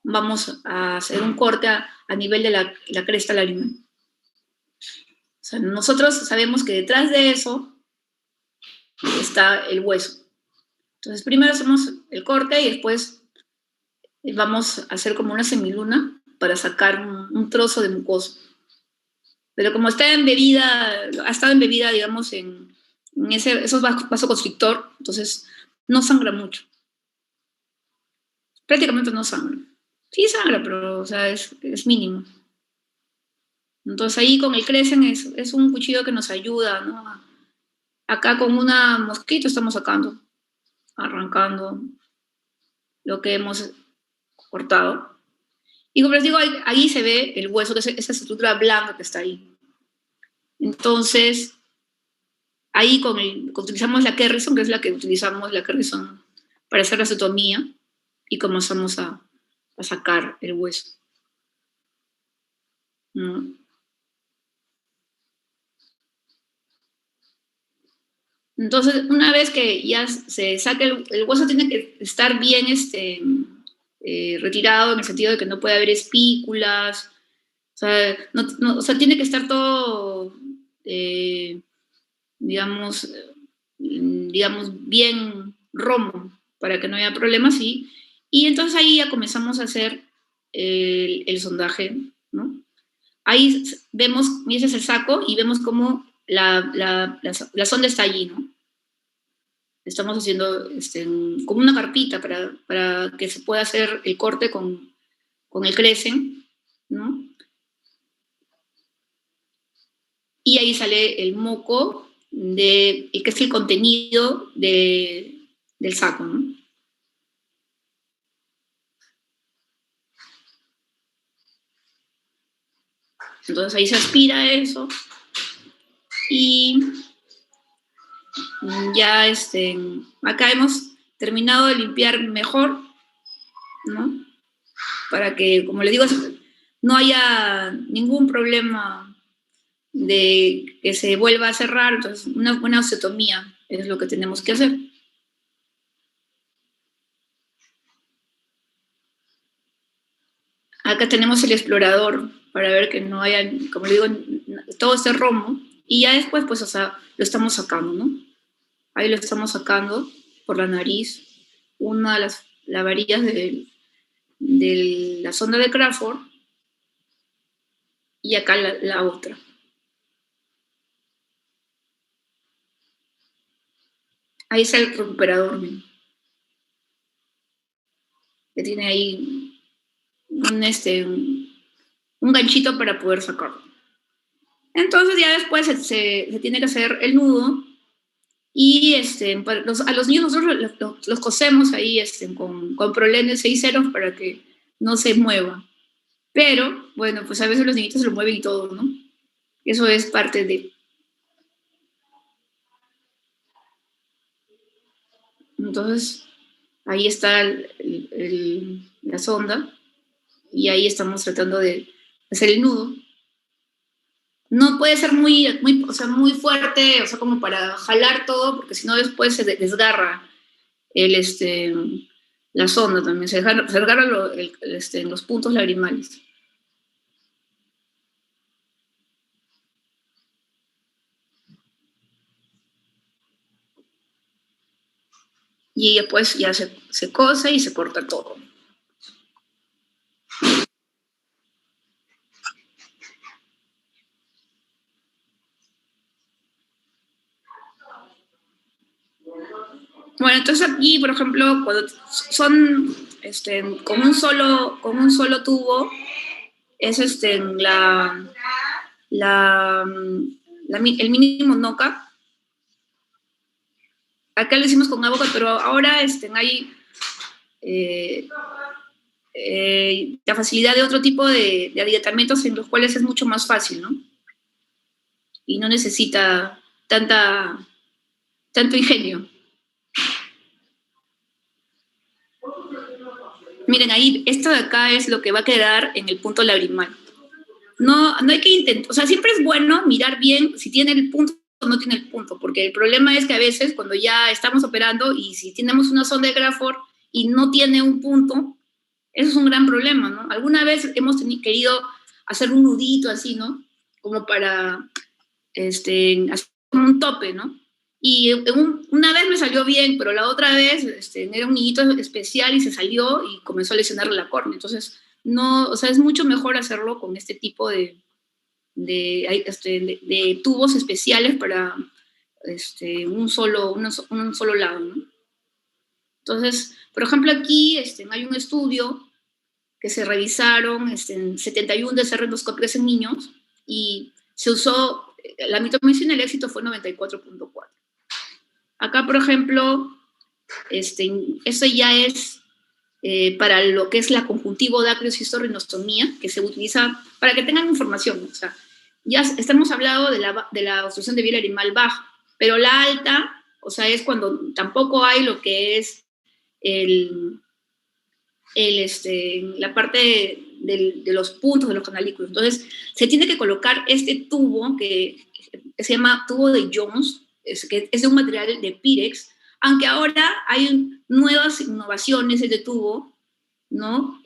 vamos a hacer un corte a nivel de la cresta lagrimal. O sea, nosotros sabemos que detrás de eso está el hueso. Entonces, primero hacemos el corte y después vamos a hacer como una semiluna para sacar un trozo de mucosa. Pero como ha estado embebida, digamos, en esos vasoconstrictor, entonces no sangra mucho. Prácticamente no sangra. Sí sangra, pero, o sea, es mínimo. Entonces ahí con el crecen es un cuchillo que nos ayuda, ¿no? Acá con una mosquito estamos arrancando lo que hemos cortado. Y como les digo, ahí se ve el hueso, que es esa estructura blanca que está ahí. Entonces, ahí utilizamos la Kerrison, que es la que utilizamos, la Kerrison, para hacer la osteotomía, y comenzamos a sacar el hueso, ¿no? Entonces, una vez que ya se saca el hueso, tiene que estar bien retirado, en el sentido de que no puede haber espículas. O sea, tiene que estar todo, digamos, bien romo para que no haya problemas, y entonces ahí ya comenzamos a hacer el sondaje, ¿no? Ahí vemos, y ese es el saco, y vemos cómo la sonda está allí, ¿no? Estamos haciendo como una carpita para que se pueda hacer el corte con el crecen, ¿no? Y ahí sale el moco, que es el contenido del saco, ¿no? Entonces ahí se aspira eso y ya acá hemos terminado de limpiar mejor, ¿no? Para que, como les digo, no haya ningún problema de que se vuelva a cerrar. Entonces una buena osteotomía es lo que tenemos que hacer. Acá tenemos el explorador para ver que no haya, como le digo, todo este romo, y ya después, pues, o sea, lo estamos sacando, ¿no? Ahí lo estamos sacando por la nariz, una de las varillas de la sonda de Crawford, y acá la otra. Ahí está el recuperador, ¿no? Que tiene ahí un ganchito para poder sacarlo. Entonces ya después se tiene que hacer el nudo, y a los niños nosotros los cosemos ahí con prolene 6 ceros para que no se mueva. Pero, bueno, pues a veces los niñitos se lo mueven y todo, ¿no? Eso es parte de... Entonces, ahí está la sonda, y ahí estamos tratando de hacer el nudo. No puede ser o sea, muy fuerte, o sea, como para jalar todo, porque si no después se desgarra la sonda también, se desgarra los puntos lagrimales. Y después ya se cose y se corta todo. Bueno, entonces aquí, por ejemplo, cuando son con un solo tubo, es el mínimo NOCA. Acá lo hicimos con Avocat, pero ahora hay la facilidad de otro tipo de aditamentos en los cuales es mucho más fácil, ¿no? Y no necesita tanto ingenio. Miren, ahí, esto de acá es lo que va a quedar en el punto lagrimal. No hay que intentar, o sea, siempre es bueno mirar bien si tiene el punto o no tiene el punto, porque el problema es que a veces cuando ya estamos operando y si tenemos una sonda de Crawford y no tiene un punto, eso es un gran problema, ¿no? Alguna vez hemos querido hacer un nudito así, ¿no? Como para hacer un tope, ¿no? Y una vez me salió bien, pero la otra vez era un niñito especial y se salió y comenzó a lesionarle la córnea. Entonces, no, o sea, es mucho mejor hacerlo con este tipo de tubos especiales para un solo lado, ¿no? Entonces, por ejemplo, aquí hay un estudio que se revisaron 71 endoscopias en niños y se usó, la mitomicina, el éxito fue 94.4. Acá, por ejemplo, eso ya es para lo que es la conjuntivodacriocistorrinostomía, que se utiliza para que tengan información. O sea, ya estamos hablando de la obstrucción de vía lagrimal baja, pero la alta, o sea, es cuando tampoco hay lo que es la parte de los puntos de los canalículos. Entonces, se tiene que colocar este tubo que se llama tubo de Jones, que es de un material de Pirex, aunque ahora hay nuevas innovaciones de este tubo, ¿no?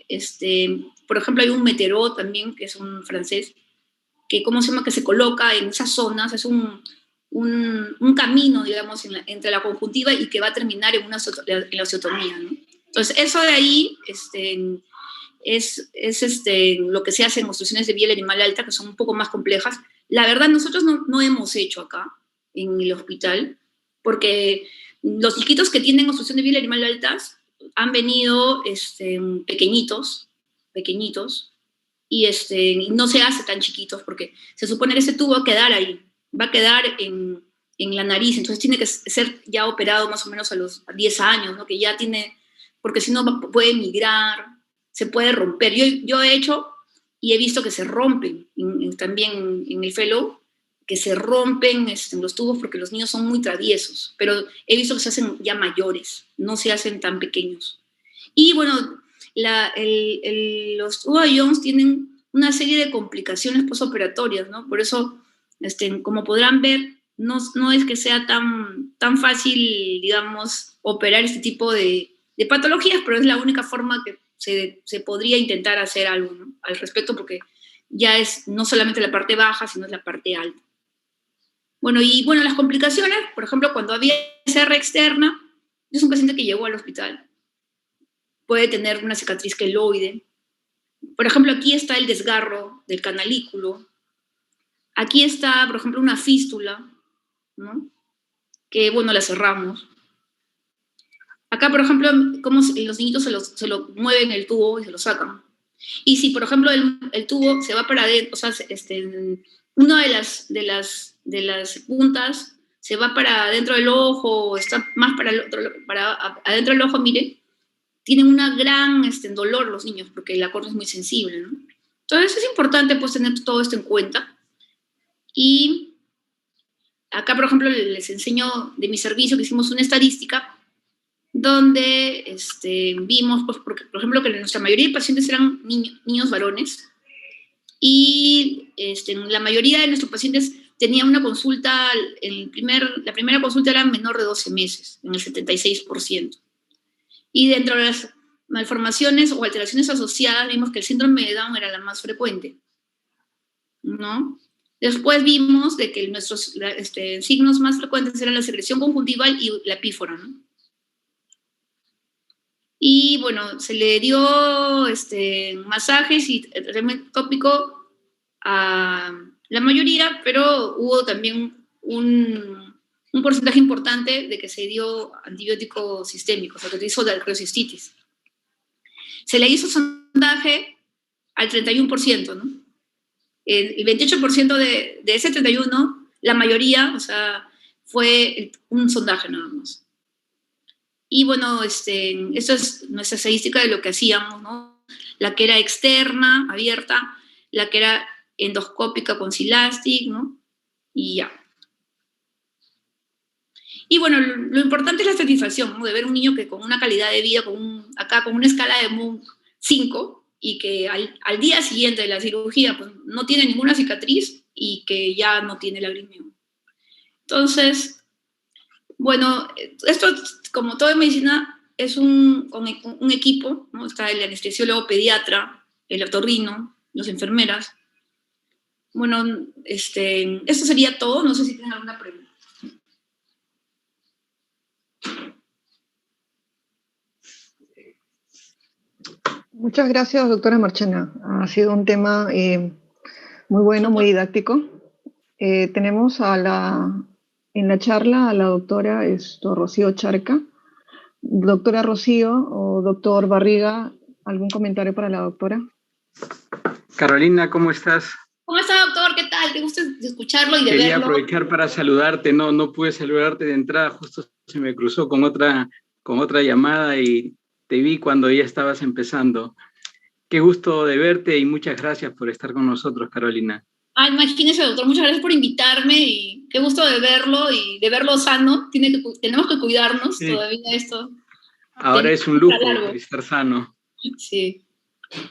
Por ejemplo, hay un Metero también, que es un francés, que, ¿cómo se llama?, que se coloca en esas zonas, es un un camino, digamos, entre la conjuntiva y que va a terminar en la osteotomía, ¿no? Entonces, eso de ahí es lo que se hace en obstrucciones de vía larimal alta, que son un poco más complejas. La verdad, nosotros no hemos hecho acá, en el hospital, porque los chiquitos que tienen obstrucción de vía larimal altas han venido pequeñitos, y no se hace tan chiquitos, porque se supone que ese tubo va a quedar ahí, va a quedar en la nariz, entonces tiene que ser ya operado más o menos a los 10 años, ¿no? Que ya tiene, porque si no puede migrar, se puede romper. Yo he hecho y he visto que se rompen también en el fellow, que se rompen los tubos porque los niños son muy traviesos, pero he visto que se hacen ya mayores, no se hacen tan pequeños. Y bueno, los tubos de Jones tienen una serie de complicaciones postoperatorias, ¿no? Por eso, como podrán ver, no es que sea tan fácil, digamos, operar este tipo de patologías, pero es la única forma que se podría intentar hacer algo, ¿no? Al respecto, porque ya es no solamente la parte baja, sino es la parte alta. Bueno, las complicaciones, por ejemplo, cuando había SR externa, es un paciente que llegó al hospital, puede tener una cicatriz queloide. Por ejemplo, aquí está el desgarro del canalículo. Aquí está, por ejemplo, una fístula, ¿no? Que, la cerramos. Acá, por ejemplo, cómo los niñitos se lo mueven el tubo y se lo sacan. Y si, por ejemplo, el tubo se va para adentro, o sea, una de las puntas se va para adentro del ojo, está más para adentro del ojo, mire, tienen una gran dolor los niños, porque la cornea es muy sensible, ¿no? Entonces es importante pues tener todo esto en cuenta. Y acá, por ejemplo, les enseño de mi servicio que hicimos una estadística donde vimos, pues, por ejemplo, que nuestra mayoría de pacientes eran niños varones, y la mayoría de nuestros pacientes tenían una consulta, la primera consulta era menor de 12 meses, en el 76%. Y dentro de las malformaciones o alteraciones asociadas vimos que el síndrome de Down era la más frecuente, ¿no? Después vimos de que nuestros signos más frecuentes eran la secreción conjuntival y la epífora, ¿no? Y bueno, se le dio masajes y tratamiento tópico a la mayoría, pero hubo también un porcentaje importante de que se dio antibiótico sistémico, o sea, que se hizo de arteriocistitis. Se le hizo sondaje al 31%, ¿no? El 28% de ese 31%, la mayoría, o sea, fue un sondaje nada más. Y bueno, esto es nuestra estadística de lo que hacíamos, ¿no? La que era externa, abierta, la que era endoscópica con Silastic, ¿no? Y ya. Y bueno, lo importante es la satisfacción, ¿no? De ver un niño que con una calidad de vida, con una escala de Munch 5, y que al día siguiente de la cirugía pues, no tiene ninguna cicatriz y que ya no tiene lagrimeo. Entonces, bueno, esto, como todo en medicina, es un equipo, ¿no? Está el anestesiólogo pediatra, el otorrino, las enfermeras. Bueno, esto sería todo. No sé si tienen alguna pregunta. Muchas gracias, doctora Marchena. Ha sido un tema muy bueno, muy didáctico. Tenemos en la charla a la doctora Rocío Charca. Doctora Rocío o doctor Barriga, ¿algún comentario para la doctora? Carolina, ¿cómo estás? ¿Cómo está, doctor? ¿Qué tal? Qué gusto escucharlo y de verlo. Quería aprovechar para saludarte. No pude saludarte de entrada, justo se me cruzó con otra llamada y te vi cuando ya estabas empezando. Qué gusto de verte y muchas gracias por estar con nosotros, Carolina. Imagínese, doctor, muchas gracias por invitarme y qué gusto de verlo y de verlo sano. Tenemos que cuidarnos todavía esto. Ahora es un lujo estar sano. Sí,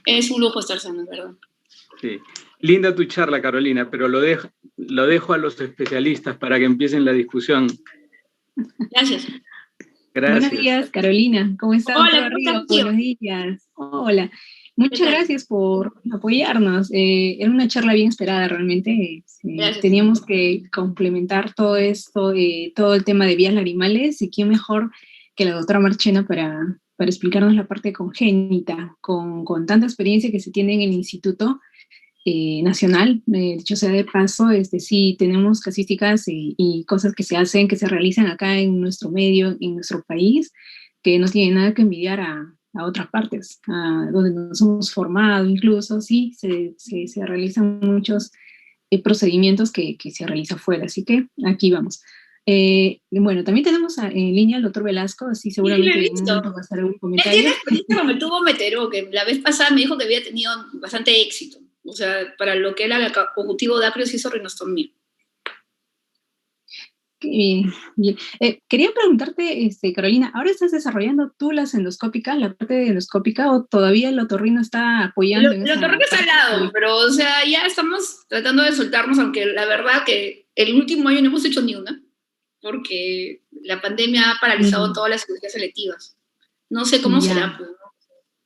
es un lujo estar sano, es verdad. Sí. Linda tu charla, Carolina, pero lo dejo a los especialistas para que empiecen la discusión. Gracias. Gracias. Buenos días, Carolina. ¿Cómo estás? Hola, Buenos días. Hola. Muchas gracias por apoyarnos. Era una charla bien esperada realmente. Teníamos que complementar todo esto, todo el tema de vías lagrimales, y quién mejor que la doctora Marchena para explicarnos la parte congénita, con tanta experiencia que se tiene en el Instituto Nacional. Dicho sea de paso, sí tenemos casísticas y cosas que se hacen, que se realizan acá en nuestro medio, en nuestro país, que no tienen nada que envidiar a otras partes, donde nos hemos formado incluso, sí, se realizan muchos procedimientos que se realizan fuera, así que aquí vamos. Bueno, también tenemos en línea al doctor Velasco, así seguramente en un momento va a hacer algún comentario. Él tiene experiencia con el tubo Metero, que la vez pasada me dijo que había tenido bastante éxito, o sea, para lo que era el conjuntivo de acros hizo rinostomía. Bien. Quería preguntarte, Carolina, ¿ahora estás desarrollando tú la endoscópica, la parte endoscópica, o todavía el otorrino está apoyando en esa parte? El otorrino está al lado, pero, o sea, ya estamos tratando de soltarnos, aunque la verdad que el último año no hemos hecho ni una, porque la pandemia ha paralizado todas las cirugías selectivas. No sé cómo será, pues, ¿no?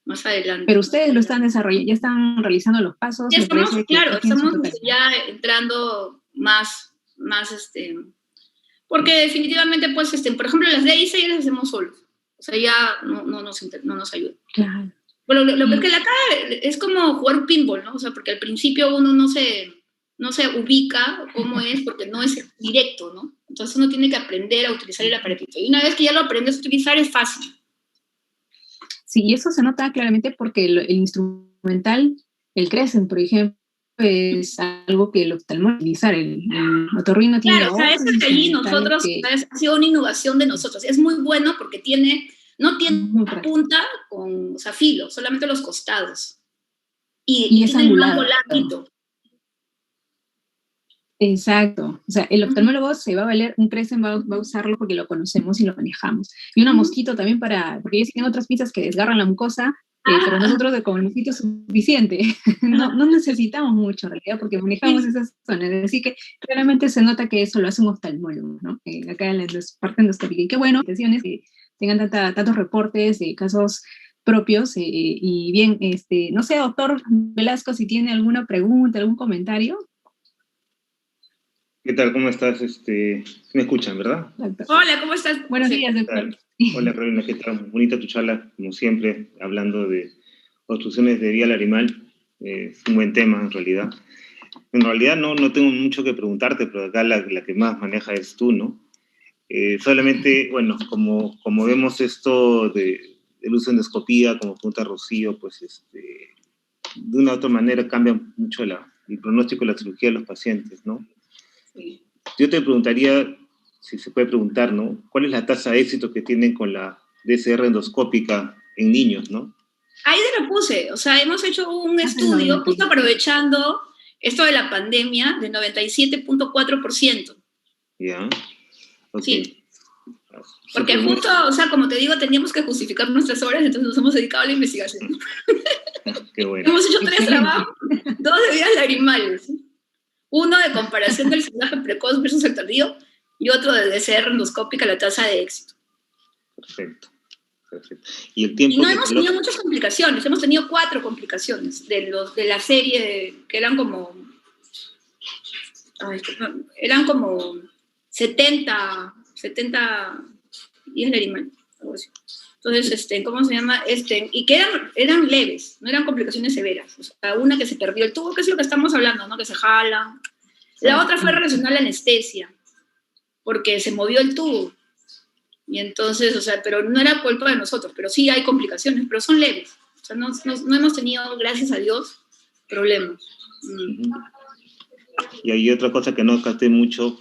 Más adelante. Pero ustedes lo están desarrollando, ya están realizando los pasos. Ya estamos, claro, estamos ya entrando más, porque definitivamente, pues, por ejemplo, las de ICE ya las hacemos solos. O sea, ya no nos ayuda. Claro. Bueno, lo que es que la cara es como jugar un pinball, ¿no? O sea, porque al principio uno no se ubica cómo es, porque no es directo, ¿no? Entonces uno tiene que aprender a utilizar el aparatito. Y una vez que ya lo aprendes a utilizar, es fácil. Sí, y eso se nota claramente porque el instrumental, el Crescent, por ejemplo, es algo que el oftalmólogo utilizar, el otorrino tiene. Claro, o sea, eso es que allí nosotros, ha sido una innovación de nosotros. Es muy bueno porque no tiene punta con, o sea, filo, solamente los costados. Y es tiene angulado. El mango larguito. Exacto. O sea, el oftalmólogo se va a valer, un Crescent va a usarlo porque lo conocemos y lo manejamos. Y una mosquito también porque ellos tienen otras pinzas que desgarran la mucosa, pero nosotros con el mosquito es suficiente. No necesitamos mucho en realidad porque manejamos esas zonas. Así que claramente se nota que eso lo hace un oftalmólogo, ¿no? Acá en las partes endoscópicas. Y qué bueno, que tengan tantos reportes de casos propios. Y bien, no sé, doctor Velasco, si tiene alguna pregunta, algún comentario. ¿Qué tal? ¿Cómo estás? Me escuchan, ¿verdad? Hola, ¿cómo estás? Buenos días, doctor. Hola, Carolina, ¿qué tal? Bonita tu charla, como siempre, hablando de obstrucciones de vía lagrimal. Es un buen tema, en realidad. En realidad no tengo mucho que preguntarte, pero acá la que más maneja es tú, ¿no? Solamente, bueno, como vemos esto del uso de endoscopía, como punta Rocío, pues de una u otra manera cambia mucho el pronóstico de la cirugía de los pacientes, ¿no? Yo te preguntaría, si se puede preguntar, ¿no? ¿Cuál es la tasa de éxito que tienen con la DCR endoscópica en niños, ¿no? Ahí te lo puse, o sea, hemos hecho un estudio justo aprovechando esto de la pandemia de 97.4%. Ya. Okay. Sí. Porque justo, o sea, como te digo, teníamos que justificar nuestras horas, entonces nos hemos dedicado a la investigación. Qué bueno. Hemos hecho 3 trabajos, 2 de vías lagrimales. Uno de comparación del sondaje precoz versus el tardío y otro de DCR endoscópica, la tasa de éxito. Perfecto. Y no hemos tenido muchas complicaciones, hemos tenido 4 complicaciones de la serie que eran como 70 días lagrimales, algo así. Entonces, ¿cómo se llama? Y que eran leves, no eran complicaciones severas. O sea, una que se perdió el tubo, que es lo que estamos hablando, ¿no? Que se jala. La otra fue relacionada a la anestesia, porque se movió el tubo. Y entonces, o sea, pero no era culpa de nosotros, pero sí hay complicaciones, pero son leves. O sea, no hemos tenido, gracias a Dios, problemas. Y hay otra cosa que no capté mucho,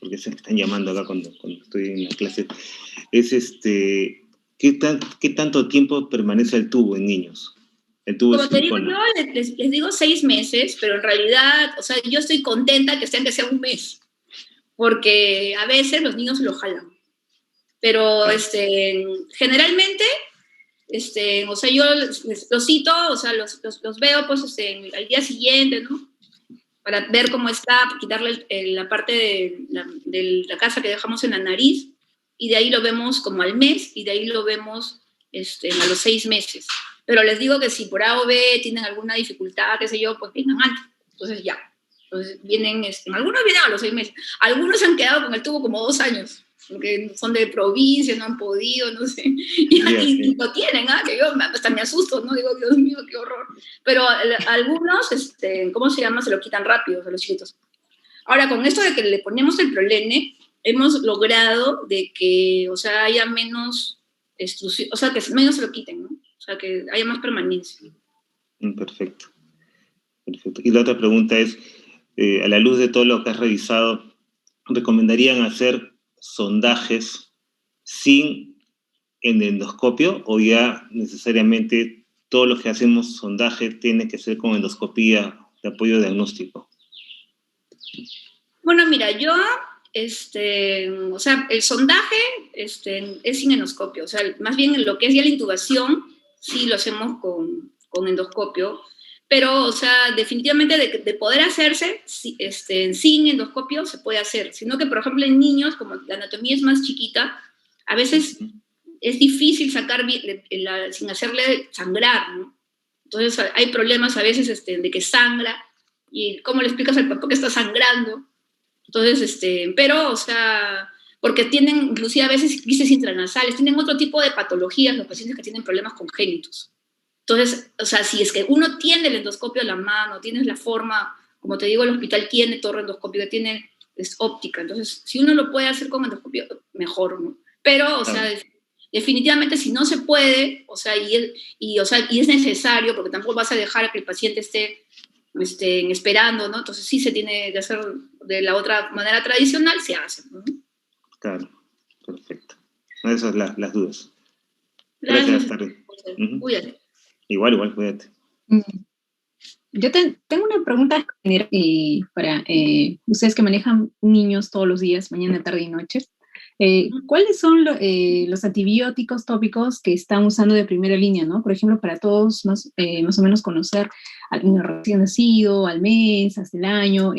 porque se me están llamando acá cuando estoy en la clase, es ¿qué tanto tiempo permanece el tubo en niños? El tubo Como te digo, yo les digo 6 meses, pero en realidad, o sea, yo estoy contenta que sea un mes, porque a veces los niños lo jalan. Pero generalmente, o sea, yo los cito, o sea, los veo pues al día siguiente, ¿no? Para ver cómo está, quitarle la parte de la casa que dejamos en la nariz, y de ahí lo vemos como al mes, y de ahí lo vemos a los 6 meses. pero les digo que si por A o B tienen alguna dificultad, qué sé yo, pues vengan antes. Entonces ya. Entonces vienen, algunos vienen a los 6 meses. Algunos se han quedado con el tubo como 2 años, porque son de provincia, no han podido, no sé. Y lo tienen, que yo hasta me asusto, ¿no? Digo, Dios mío, qué horror. Pero algunos, ¿cómo se llama? Se lo quitan rápido a los chiquitos. Ahora, con esto de que le ponemos el prolene, hemos logrado de que, o sea, haya menos extrusión, o sea, que menos se lo quiten, ¿no? O sea, que haya más permanencia. Perfecto. Perfecto. Y la otra pregunta es, a la luz de todo lo que has revisado, ¿recomendarían hacer sondajes sin endoscopio o ya necesariamente todos los que hacemos sondaje tiene que ser con endoscopía de apoyo diagnóstico? Bueno, mira, yo, o sea, el sondaje es sin endoscopio, o sea, más bien en lo que es ya la intubación, sí lo hacemos con endoscopio, pero, o sea, definitivamente de poder hacerse sin endoscopio se puede hacer, sino que, por ejemplo, en niños, como la anatomía es más chiquita, a veces es difícil sacar sin hacerle sangrar, ¿no? Entonces hay problemas a veces de que sangra, y cómo le explicas al papá que está sangrando. Entonces, pero, o sea, porque tienen, inclusive a veces, crisis intranasales, tienen otro tipo de patologías los pacientes que tienen problemas congénitos. Entonces, o sea, si es que uno tiene el endoscopio a la mano, tienes la forma, como te digo, el hospital tiene torre endoscópica, es óptica, entonces, si uno lo puede hacer con endoscopio, mejor, ¿no? Pero, o sea, definitivamente si no se puede, o sea, y es necesario, porque tampoco vas a dejar que el paciente esté esperando, ¿no? Entonces sí se tiene que hacer de la otra manera tradicional, se hace, ¿no? Claro, perfecto. Esas son las dudas. Gracias. Cuídate. Igual, cuídate. Yo tengo una pregunta general para ustedes que manejan niños todos los días, mañana, tarde y noche. ¿Cuáles son los antibióticos tópicos que están usando de primera línea, ¿no? Por ejemplo, para todos más o menos conocer al niño recién nacido, al mes, hasta el año,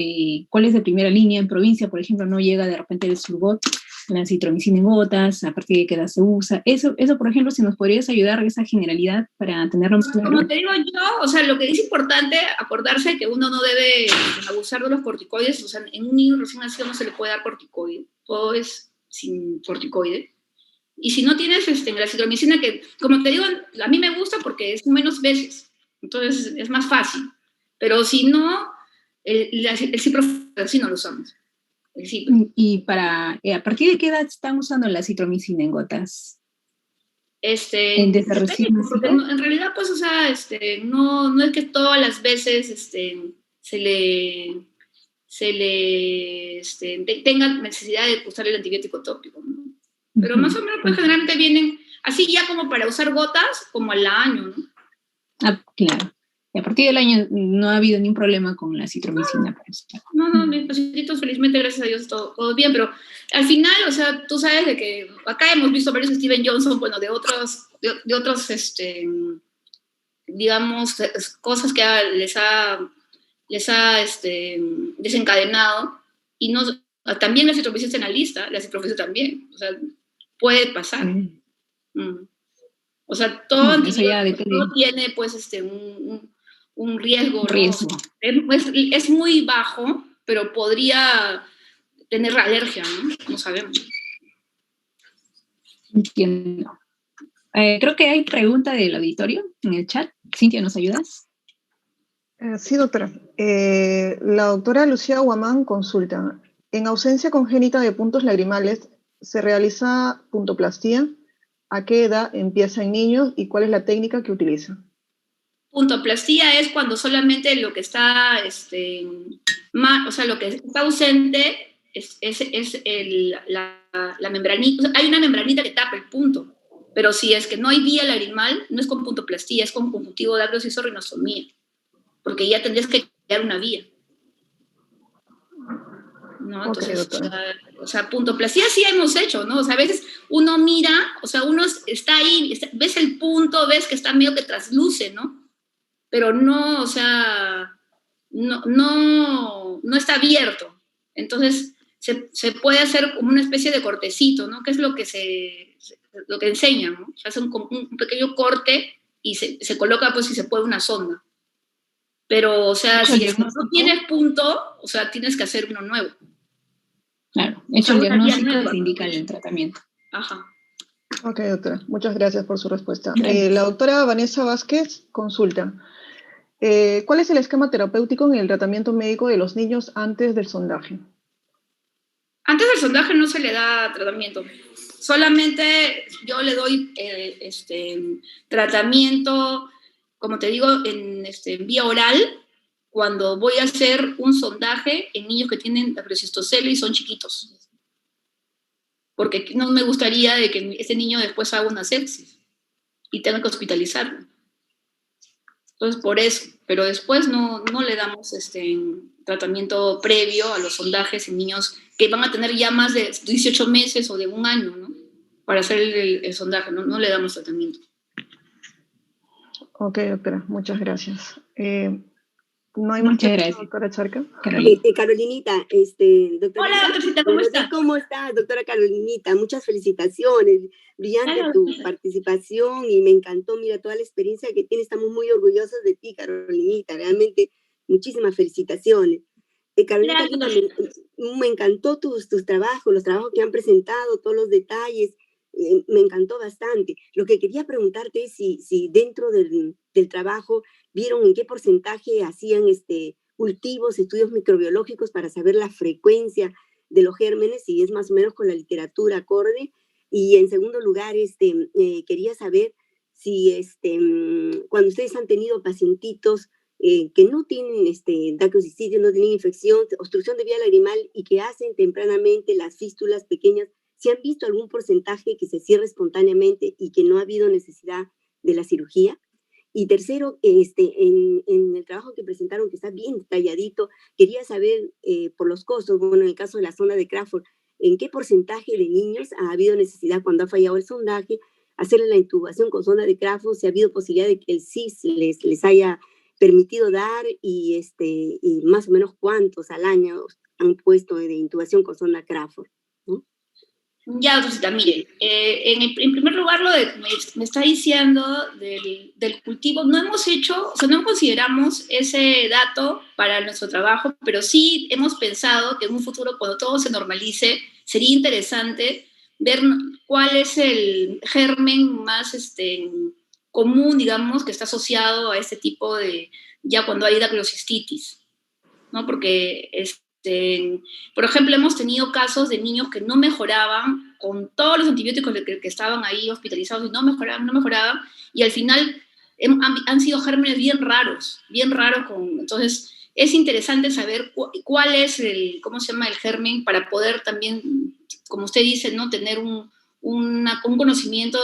¿cuál es de primera línea? En provincia, por ejemplo, no llega de repente el Sulgot, la acitromicina en gotas, a partir de qué edad se usa. Eso, por ejemplo, si nos podrías ayudar a esa generalidad para tenerlo más claro. Como te digo yo, o sea, lo que es importante acordarse que uno no debe abusar de los corticoides, o sea, en un niño recién nacido no se le puede dar corticoide, todo es sin corticoide. Y si no tienes la acitromicina, que como te digo, a mí me gusta porque es menos veces, entonces es más fácil. Pero si no, el ciprofloxacino lo usamos. ¿Y a partir de qué edad están usando la acitromicina en gotas? En realidad, pues, o sea, no es que todas las veces tenga necesidad de usar el antibiótico tópico, ¿no? Pero más o menos, pues, generalmente vienen así ya como para usar gotas, como al año, ¿no? Ah, claro. Y a partir del año no ha habido ningún problema con la citromicina. No, mis pacientitos, felizmente, gracias a Dios, todo bien, pero al final, o sea, tú sabes de que acá hemos visto varios Steven Johnson, bueno, de otros digamos, cosas que les ha desencadenado, y no, también la citromicina está en la lista, la ciprofloxacina también, o sea, puede pasar. O sea, todo antibiótico tiene, pues, un riesgo. Es muy bajo, pero podría tener alergia, ¿no? No sabemos. Entiendo. Creo que hay pregunta del auditorio en el chat. Cintia, ¿nos ayudas? Sí, doctora. La doctora Lucía Guamán consulta. En ausencia congénita de puntos lagrimales, ¿se realiza puntoplastía? ¿A qué edad empieza en niños y cuál es la técnica que utiliza? Puntoplastía es cuando solamente lo que está, o sea, lo que está ausente es la membranita. O sea, hay una membranita que tapa el punto, pero si es que no hay vía lagrimal, no es con puntoplastía, es con conjuntivo de aglosis o rinostomía, porque ya tendrías que crear una vía. ¿No? Entonces, o sea, puntoplastía sí hemos hecho, ¿no? O sea, a veces uno mira, o sea, uno está ahí, ves el punto, ves que está medio que trasluce, ¿no? Pero no, o sea, no está abierto. Entonces, se puede hacer como una especie de cortecito, ¿no? Que es lo que enseñan, ¿no? Se hace un pequeño corte y se coloca, pues, si se puede, una sonda. Pero, o sea, si no tienes punto, o sea, tienes que hacer uno nuevo. Claro, hecho el diagnóstico se indica el tratamiento. Ajá. Ok, doctora, muchas gracias por su respuesta. La doctora Vanessa Vázquez consulta. ¿Cuál es el esquema terapéutico en el tratamiento médico de los niños antes del sondaje? Antes del sondaje no se le da tratamiento. Solamente yo le doy tratamiento, como te digo, en vía oral, cuando voy a hacer un sondaje en niños que tienen la y son chiquitos. Porque no me gustaría de que ese niño después haga una sepsis y tenga que hospitalizarlo. Entonces, por eso. Pero después no le damos tratamiento previo a los sondajes en niños que van a tener ya más de 18 meses o de un año, ¿no? Para hacer el sondaje, no le damos tratamiento. Ok, doctora, muchas gracias. ¿No hay Muchas más gracias, doctora Charca? Carolinita, doctora. Hola, doctorcita, ¿cómo estás? ¿Cómo estás, doctora Carolinita? Muchas felicitaciones. Brillante tu participación y me encantó, mira, toda la experiencia que tienes. Estamos muy orgullosos de ti, Carolinita. Realmente, muchísimas felicitaciones. Carolina, me encantó tus trabajos, los trabajos que han presentado, todos los detalles. Me encantó bastante. Lo que quería preguntarte es si dentro del trabajo vieron en qué porcentaje hacían cultivos, estudios microbiológicos para saber la frecuencia de los gérmenes, si es más o menos con la literatura acorde. Y en segundo lugar, quería saber si cuando ustedes han tenido pacientitos que no tienen dacrocicitis, no tienen infección, obstrucción de vía lagrimal y que hacen tempranamente las fístulas pequeñas, ¿si han visto algún porcentaje que se cierre espontáneamente y que no ha habido necesidad de la cirugía? Y tercero, en el trabajo que presentaron, que está bien detalladito, quería saber por los costos, bueno, en el caso de la sonda de Crawford, ¿en qué porcentaje de niños ha habido necesidad cuando ha fallado el sondaje, hacerle la intubación con sonda de Crawford, si ha habido posibilidad de que el CIS les haya permitido dar y más o menos cuántos al año han puesto de intubación con sonda Crawford? Ya, doctorita, mire, en primer lugar, lo de me está diciendo del cultivo, no hemos hecho, o sea, no consideramos ese dato para nuestro trabajo, pero sí hemos pensado que en un futuro, cuando todo se normalice, sería interesante ver cuál es el germen más común, digamos, que está asociado a este tipo de, ya cuando hay dacrocistitis, ¿no? Porque por ejemplo, hemos tenido casos de niños que no mejoraban con todos los antibióticos que estaban ahí hospitalizados y no mejoraban, y al final han sido gérmenes bien raros. Entonces, es interesante saber cuál es ¿cómo se llama? El germen para poder también, como usted dice, ¿no? Tener un conocimiento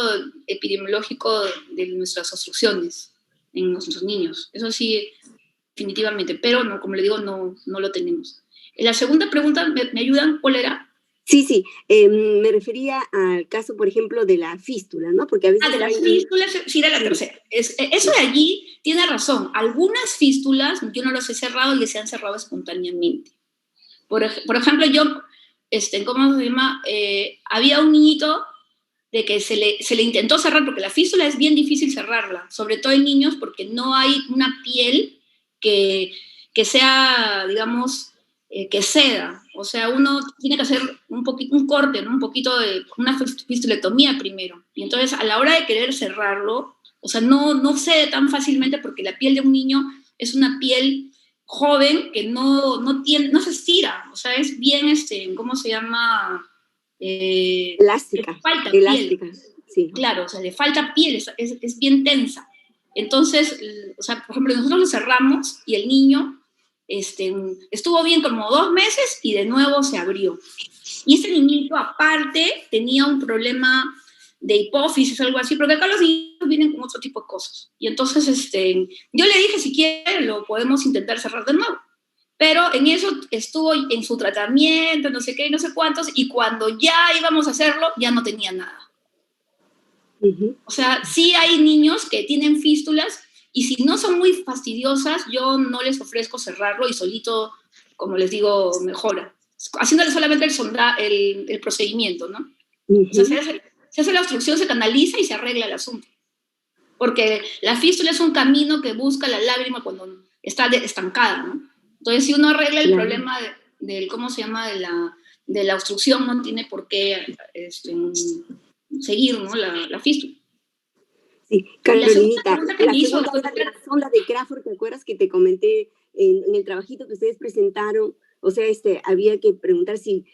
epidemiológico de nuestras obstrucciones en nuestros niños. Eso sí, definitivamente, pero no, como le digo, no lo tenemos. La segunda pregunta, ¿me ayudan? ¿Cuál era? Sí, me refería al caso, por ejemplo, de la fístula, ¿no? Porque a veces de las fístulas, sí, era la tercera. Eso de allí tiene razón. Algunas fístulas, yo no las he cerrado y se han cerrado espontáneamente. Por ejemplo, yo, ¿cómo se llama? Había un niñito de que se le intentó cerrar, porque la fístula es bien difícil cerrarla, sobre todo en niños, porque no hay una piel que sea, digamos, que ceda. O sea, uno tiene que hacer un corte, ¿no? Un poquito de una fistulectomía primero. Y entonces, a la hora de querer cerrarlo, o sea, no cede tan fácilmente porque la piel de un niño es una piel joven que no se estira. O sea, es bien, ¿cómo se llama? Elástica. Le falta elástica, piel. Sí. Claro, o sea, le falta piel, es bien tensa. Entonces, o sea, por ejemplo, nosotros lo cerramos y el niño estuvo bien como 2 meses y de nuevo se abrió. Y este niñito, aparte, tenía un problema de hipófisis o algo así, porque acá los niños vienen con otro tipo de cosas. Y entonces, yo le dije, si quiere, lo podemos intentar cerrar de nuevo. Pero en eso estuvo en su tratamiento, no sé qué, no sé cuántos, y cuando ya íbamos a hacerlo, ya no tenía nada. Uh-huh. O sea, sí hay niños que tienen fístulas, y si no son muy fastidiosas, yo no les ofrezco cerrarlo y solito, como les digo, mejora. Haciéndole solamente el procedimiento, ¿no? Uh-huh. O sea, se hace la obstrucción, se canaliza y se arregla el asunto. porque la fístula es un camino que busca la lágrima cuando está estancada, ¿no? Entonces, si uno arregla el problema del ¿cómo se llama?, de la obstrucción, no tiene por qué seguir, ¿no?, la fístula. Sí, Carolinita, la sonda de Crawford, ¿te acuerdas que te comenté en el trabajito que ustedes presentaron? O sea, había que preguntar si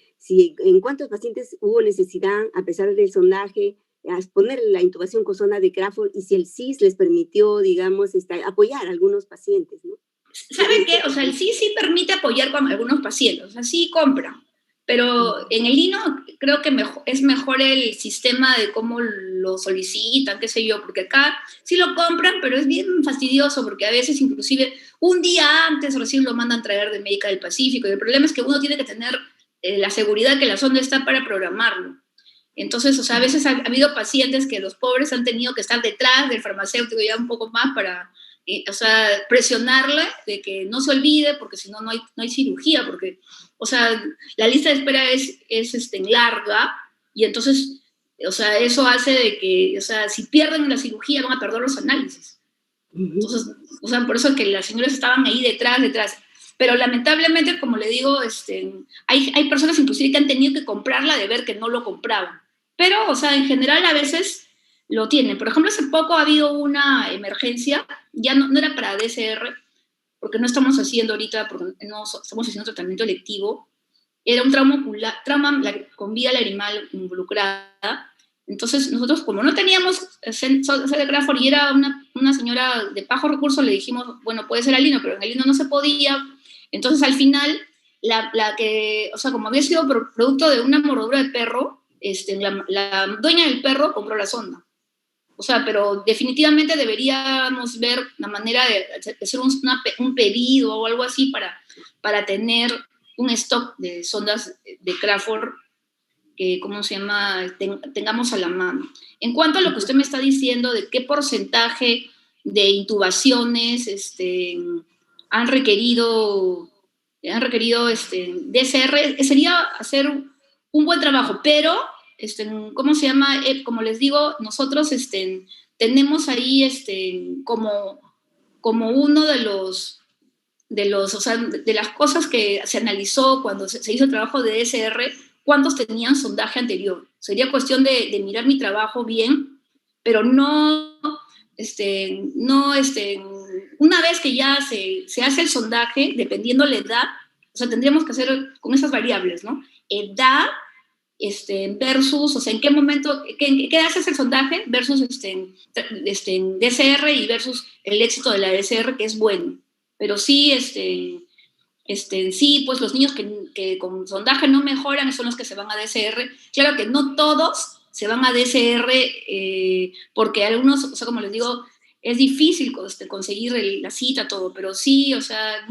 en cuántos pacientes hubo necesidad, a pesar del sondaje, a poner la intubación con sonda de Crawford, y si el CIS les permitió, digamos, apoyar a algunos pacientes, ¿no? ¿Saben qué? O sea, el CIS sí permite apoyar con algunos pacientes, o sea, sí compran, pero en el INO creo que es mejor el sistema de cómo lo solicitan, qué sé yo, porque acá sí lo compran, pero es bien fastidioso, porque a veces inclusive un día antes recién lo mandan traer de Médica del Pacífico, y el problema es que uno tiene que tener la seguridad que la sonda está para programarlo. Entonces, o sea, a veces ha habido pacientes que los pobres han tenido que estar detrás del farmacéutico ya un poco más para, o sea, presionarle de que no se olvide, porque si no, no hay cirugía, porque, o sea, la lista de espera es larga, y entonces, o sea, eso hace de que, o sea, si pierden la cirugía van a perder los análisis. Entonces, o sea, por eso es que las señoras estaban ahí detrás. Pero lamentablemente, como le digo, hay personas inclusive que han tenido que comprarla de ver que no lo compraban. Pero, o sea, en general a veces lo tienen. Por ejemplo, hace poco ha habido una emergencia, ya no era para DSR, porque no estamos haciendo ahorita, porque no estamos haciendo tratamiento electivo. Era un trauma con vía lagrimal involucrada. Entonces, nosotros, como no teníamos sonda de Crawford y era una señora de bajos recursos, le dijimos, bueno, puede ser al INO, pero en el INO no se podía. Entonces, al final, o sea, como había sido producto de una mordedura de perro, la dueña del perro compró la sonda. O sea, pero definitivamente deberíamos ver la manera de hacer un pedido o algo así para tener un stock de sondas de Crawford que, ¿cómo se llama?, tengamos a la mano. En cuanto a lo que usted me está diciendo de qué porcentaje de intubaciones han requerido DSR, sería hacer un buen trabajo, pero, ¿cómo se llama?, como les digo, nosotros tenemos ahí como uno de los, o sea, de las cosas que se analizó cuando se hizo el trabajo de DSR, cuántos tenían sondaje anterior. Sería cuestión de mirar mi trabajo bien, pero una vez que ya se hace el sondaje, dependiendo la edad, o sea, tendríamos que hacer con esas variables, ¿no? Edad, versus, o sea, en qué momento, qué edad se hace el sondaje versus DSR y versus el éxito de la DSR, que es bueno. Pero sí, sí, pues los niños que con sondaje no mejoran son los que se van a DSR. Claro que no todos se van a DSR porque algunos, o sea, como les digo, es difícil conseguir la cita, todo, pero sí, o sea,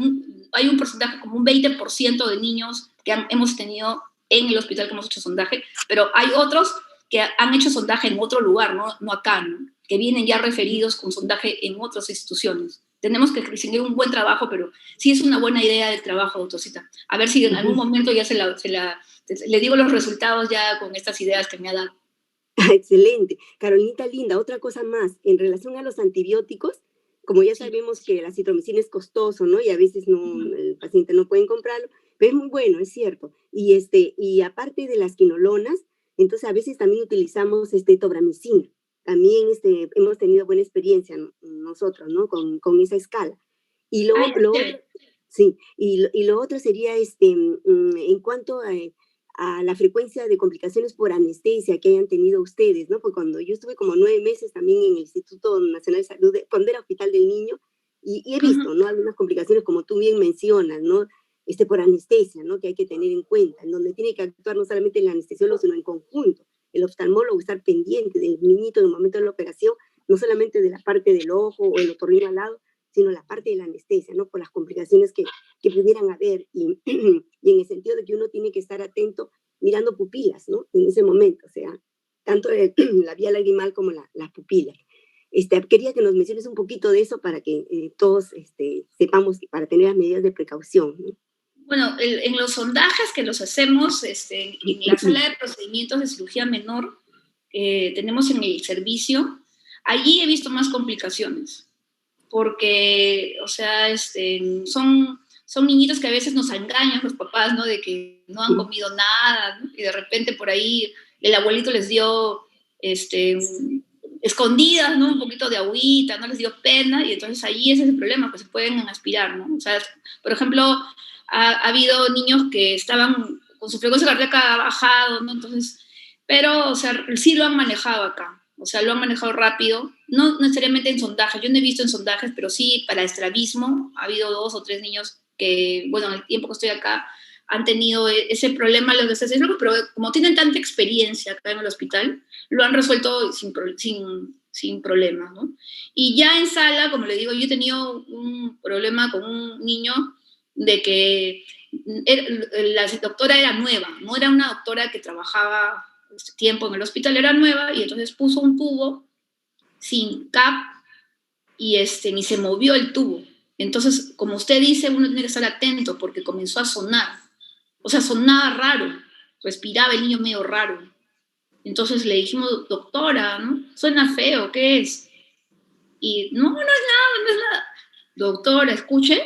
hay un porcentaje, como un 20% de niños que hemos tenido en el hospital que hemos hecho sondaje, pero hay otros que han hecho sondaje en otro lugar, no acá, ¿no?, que vienen ya referidos con sondaje en otras instituciones. Tenemos que seguir un buen trabajo, pero sí es una buena idea de trabajo, doctorcita. A ver si en algún momento ya le digo los resultados ya con estas ideas que me ha dado. Excelente. Carolinita linda, otra cosa más. En relación a los antibióticos, como ya sabemos que la citromicina es costoso, ¿no? Y a veces el paciente no puede comprarlo, pero es muy bueno, es cierto. Y aparte de las quinolonas, entonces a veces también utilizamos tobramicina. También hemos tenido buena experiencia nosotros, ¿no?, con esa escala. Y lo otro, sí, y lo otro sería en cuanto a la frecuencia de complicaciones por anestesia que hayan tenido ustedes, ¿no? Porque cuando yo estuve como 9 meses también en el Instituto Nacional de Salud, cuando era Hospital del Niño, y he visto, ¿no?, algunas complicaciones, como tú bien mencionas, ¿no?, por anestesia, ¿no?, que hay que tener en cuenta, en donde tiene que actuar no solamente el anestesiólogo, sino en conjunto. El oftalmólogo estar pendiente del niñito en el momento de la operación, no solamente de la parte del ojo o el otorrino al lado, sino la parte de la anestesia, ¿no?, por las complicaciones que pudieran haber, y en el sentido de que uno tiene que estar atento mirando pupilas, ¿no?, en ese momento, o sea, tanto la vía lagrimal como las pupilas. Quería que nos menciones un poquito de eso para que todos sepamos, para tener las medidas de precaución, ¿no? Bueno, en los sondajes que los hacemos en la sala de procedimientos de cirugía menor, tenemos en el servicio, allí he visto más complicaciones, porque, o sea, son niñitos que a veces nos engañan los papás, ¿no? De que no han comido nada, ¿no? Y de repente por ahí el abuelito les dio, escondidas, ¿no? Un poquito de agüita, no les dio pena, y entonces ahí ese es el problema, que se pueden aspirar, ¿no? O sea, por ejemplo, ha habido niños que estaban con su frecuencia cardíaca bajado, ¿no? Entonces, pero, o sea, sí lo han manejado acá, o sea, lo han manejado rápido, no necesariamente en sondajes, yo no he visto en sondajes, pero sí para estrabismo, ha habido 2 o 3 niños que, bueno, en el tiempo que estoy acá, han tenido ese problema los anestesiólogos, pero como tienen tanta experiencia acá en el hospital, lo han resuelto sin problemas, ¿no? Y ya en sala, como le digo, yo he tenido un problema con un niño de que la doctora era nueva, no era una doctora que trabajaba tiempo en el hospital, era nueva, y entonces puso un tubo sin cap y ni se movió el tubo. Entonces, como usted dice, uno tiene que estar atento porque comenzó a sonar. O sea, sonaba raro, respiraba el niño medio raro. Entonces le dijimos, doctora, ¿no? Suena feo, ¿qué es? Y no es nada. Doctora, escuche.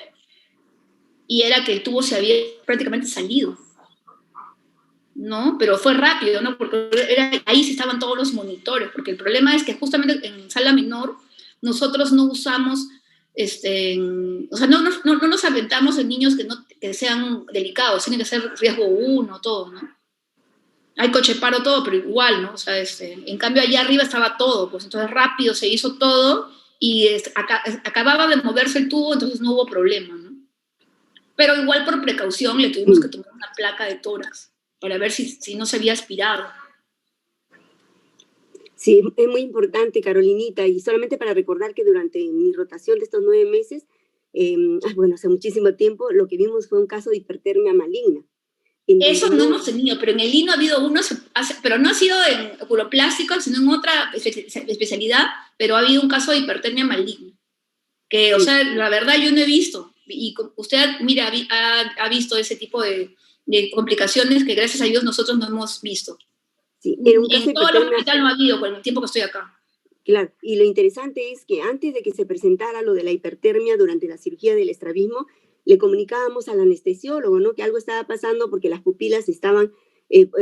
Y era que el tubo se había prácticamente salido, ¿no? Pero fue rápido, ¿no? Porque ahí sí estaban todos los monitores, porque el problema es que justamente en sala menor nosotros no usamos, o sea, no nos aventamos en niños que sean delicados, tiene que ser riesgo 1, todo, ¿no? Hay cocheparo todo, pero igual, ¿no? O sea, en cambio allá arriba estaba todo, pues entonces rápido se hizo todo y acababa de moverse el tubo, entonces no hubo problema, ¿no? Pero igual por precaución le tuvimos que tomar una placa de tórax para ver si no se había aspirado. Sí, es muy importante, Carolinita, y solamente para recordar que durante mi rotación de estos 9 meses, bueno, hace muchísimo tiempo, lo que vimos fue un caso de hipertermia maligna. Eso no hemos tenido, pero en el INO ha habido uno, pero no ha sido en oculoplástico, sino en otra especialidad, pero ha habido un caso de hipertermia maligna, que, o sea, la verdad yo no he visto, y usted, mira, ha visto ese tipo de complicaciones que gracias a Dios nosotros no hemos visto. Sí, en todo el hospital no ha habido con el tiempo que estoy acá. Claro, y lo interesante es que antes de que se presentara lo de la hipertermia durante la cirugía del estrabismo, le comunicábamos al anestesiólogo, ¿no? Que algo estaba pasando porque las pupilas estaban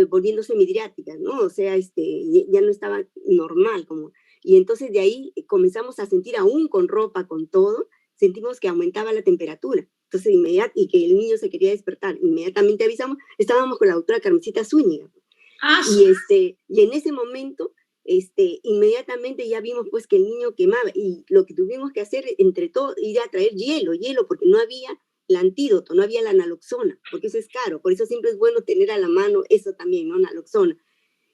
volviéndose midriáticas, ¿no? O sea, ya no estaba normal, como. Y entonces de ahí comenzamos a sentir, aún con ropa, con todo, sentimos que aumentaba la temperatura. Entonces, y que el niño se quería despertar. Inmediatamente avisamos, estábamos con la doctora Carmencita Zúñiga. Y en ese momento, inmediatamente ya vimos pues que el niño quemaba, y lo que tuvimos que hacer entre todos, ir a traer hielo, porque no había el antídoto, no había la naloxona, porque eso es caro, por eso siempre es bueno tener a la mano eso también, ¿no? Naloxona.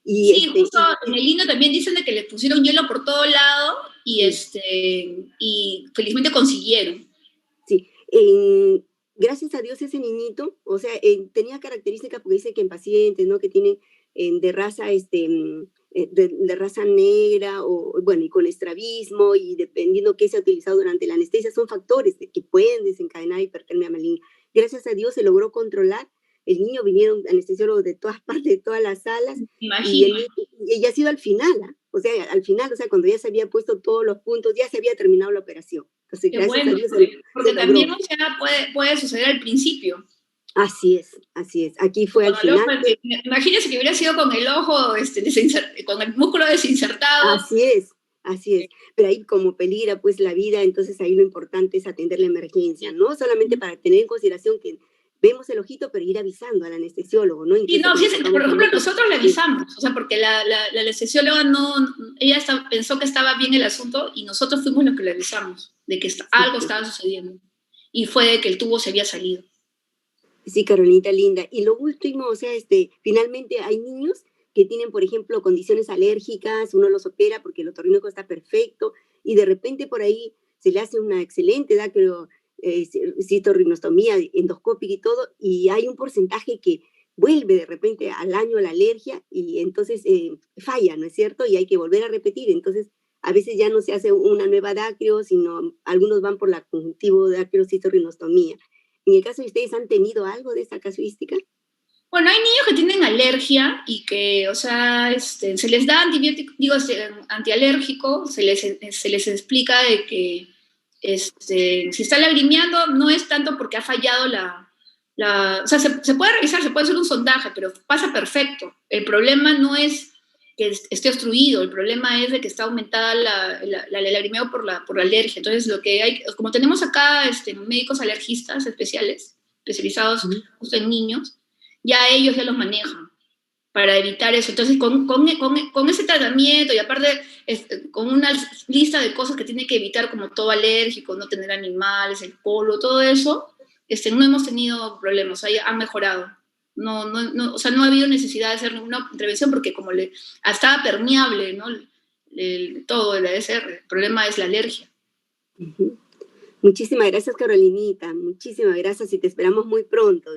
Y sí, justo en el INO también dicen de que le pusieron hielo por todo lado y, y felizmente consiguieron. Sí, gracias a Dios ese niñito, o sea, tenía características porque dice que en pacientes, ¿no? Que tienen de raza, de raza negra, o bueno, y con estrabismo, y dependiendo qué se ha utilizado durante la anestesia, son factores que pueden desencadenar hipertermia maligna. Gracias a Dios se logró controlar. El niño, vinieron anestesiólogos de todas partes, de todas las salas, y ya ha sido al final, o sea, cuando ya se había puesto todos los puntos, ya se había terminado la operación. Entonces, gracias a Dios porque también puede suceder al principio. Así es. Aquí fue al final. Imagínese que hubiera sido con el ojo, con el músculo desinsertado. Así es. Pero ahí como peligra pues la vida, entonces ahí lo importante es atender la emergencia, no solamente para tener en consideración que vemos el ojito, pero ir avisando al anestesiólogo, ¿no? Sí, no, sí, por ejemplo, nosotros le avisamos, o sea, porque la anestesióloga ella pensó que estaba bien el asunto, y nosotros fuimos los que le avisamos de que algo estaba sucediendo, y fue de que el tubo se había salido. Sí, Carolita linda. Y lo último, o sea, finalmente hay niños que tienen, por ejemplo, condiciones alérgicas, uno los opera porque el otorrinolaringólogo está perfecto, y de repente por ahí se le hace una excelente, citorrinostomía endoscópica y todo, y hay un porcentaje que vuelve de repente al año la alergia, y entonces falla, ¿no es cierto? Y hay que volver a repetir. Entonces, a veces ya no se hace una nueva dacrio, sino algunos van por la conjuntivo dacrio citorrinostomía. ¿En el caso de ustedes han tenido algo de esa casuística? Bueno, hay niños que tienen alergia y que, o sea, se les da antibiótico, digo, antialérgico, se les explica de que si está lagrimeando no es tanto porque ha fallado o sea, se puede revisar, se puede hacer un sondaje, pero pasa perfecto. El problema no es que esté obstruido, el problema es de que está aumentada el lagrimeo por la alergia. Entonces, lo que hay, como tenemos acá médicos alergistas especializados justo en niños, ya ellos ya los manejan para evitar eso. Entonces, con ese tratamiento y aparte con una lista de cosas que tiene que evitar, como todo alérgico, no tener animales, el polvo, todo eso, no hemos tenido problemas, o sea, han mejorado. O sea, no ha habido necesidad de hacer ninguna intervención porque como estaba permeable, ¿no? Todo el ASR, el problema es la alergia. Muchísimas gracias, Carolinita, muchísimas gracias y te esperamos muy pronto.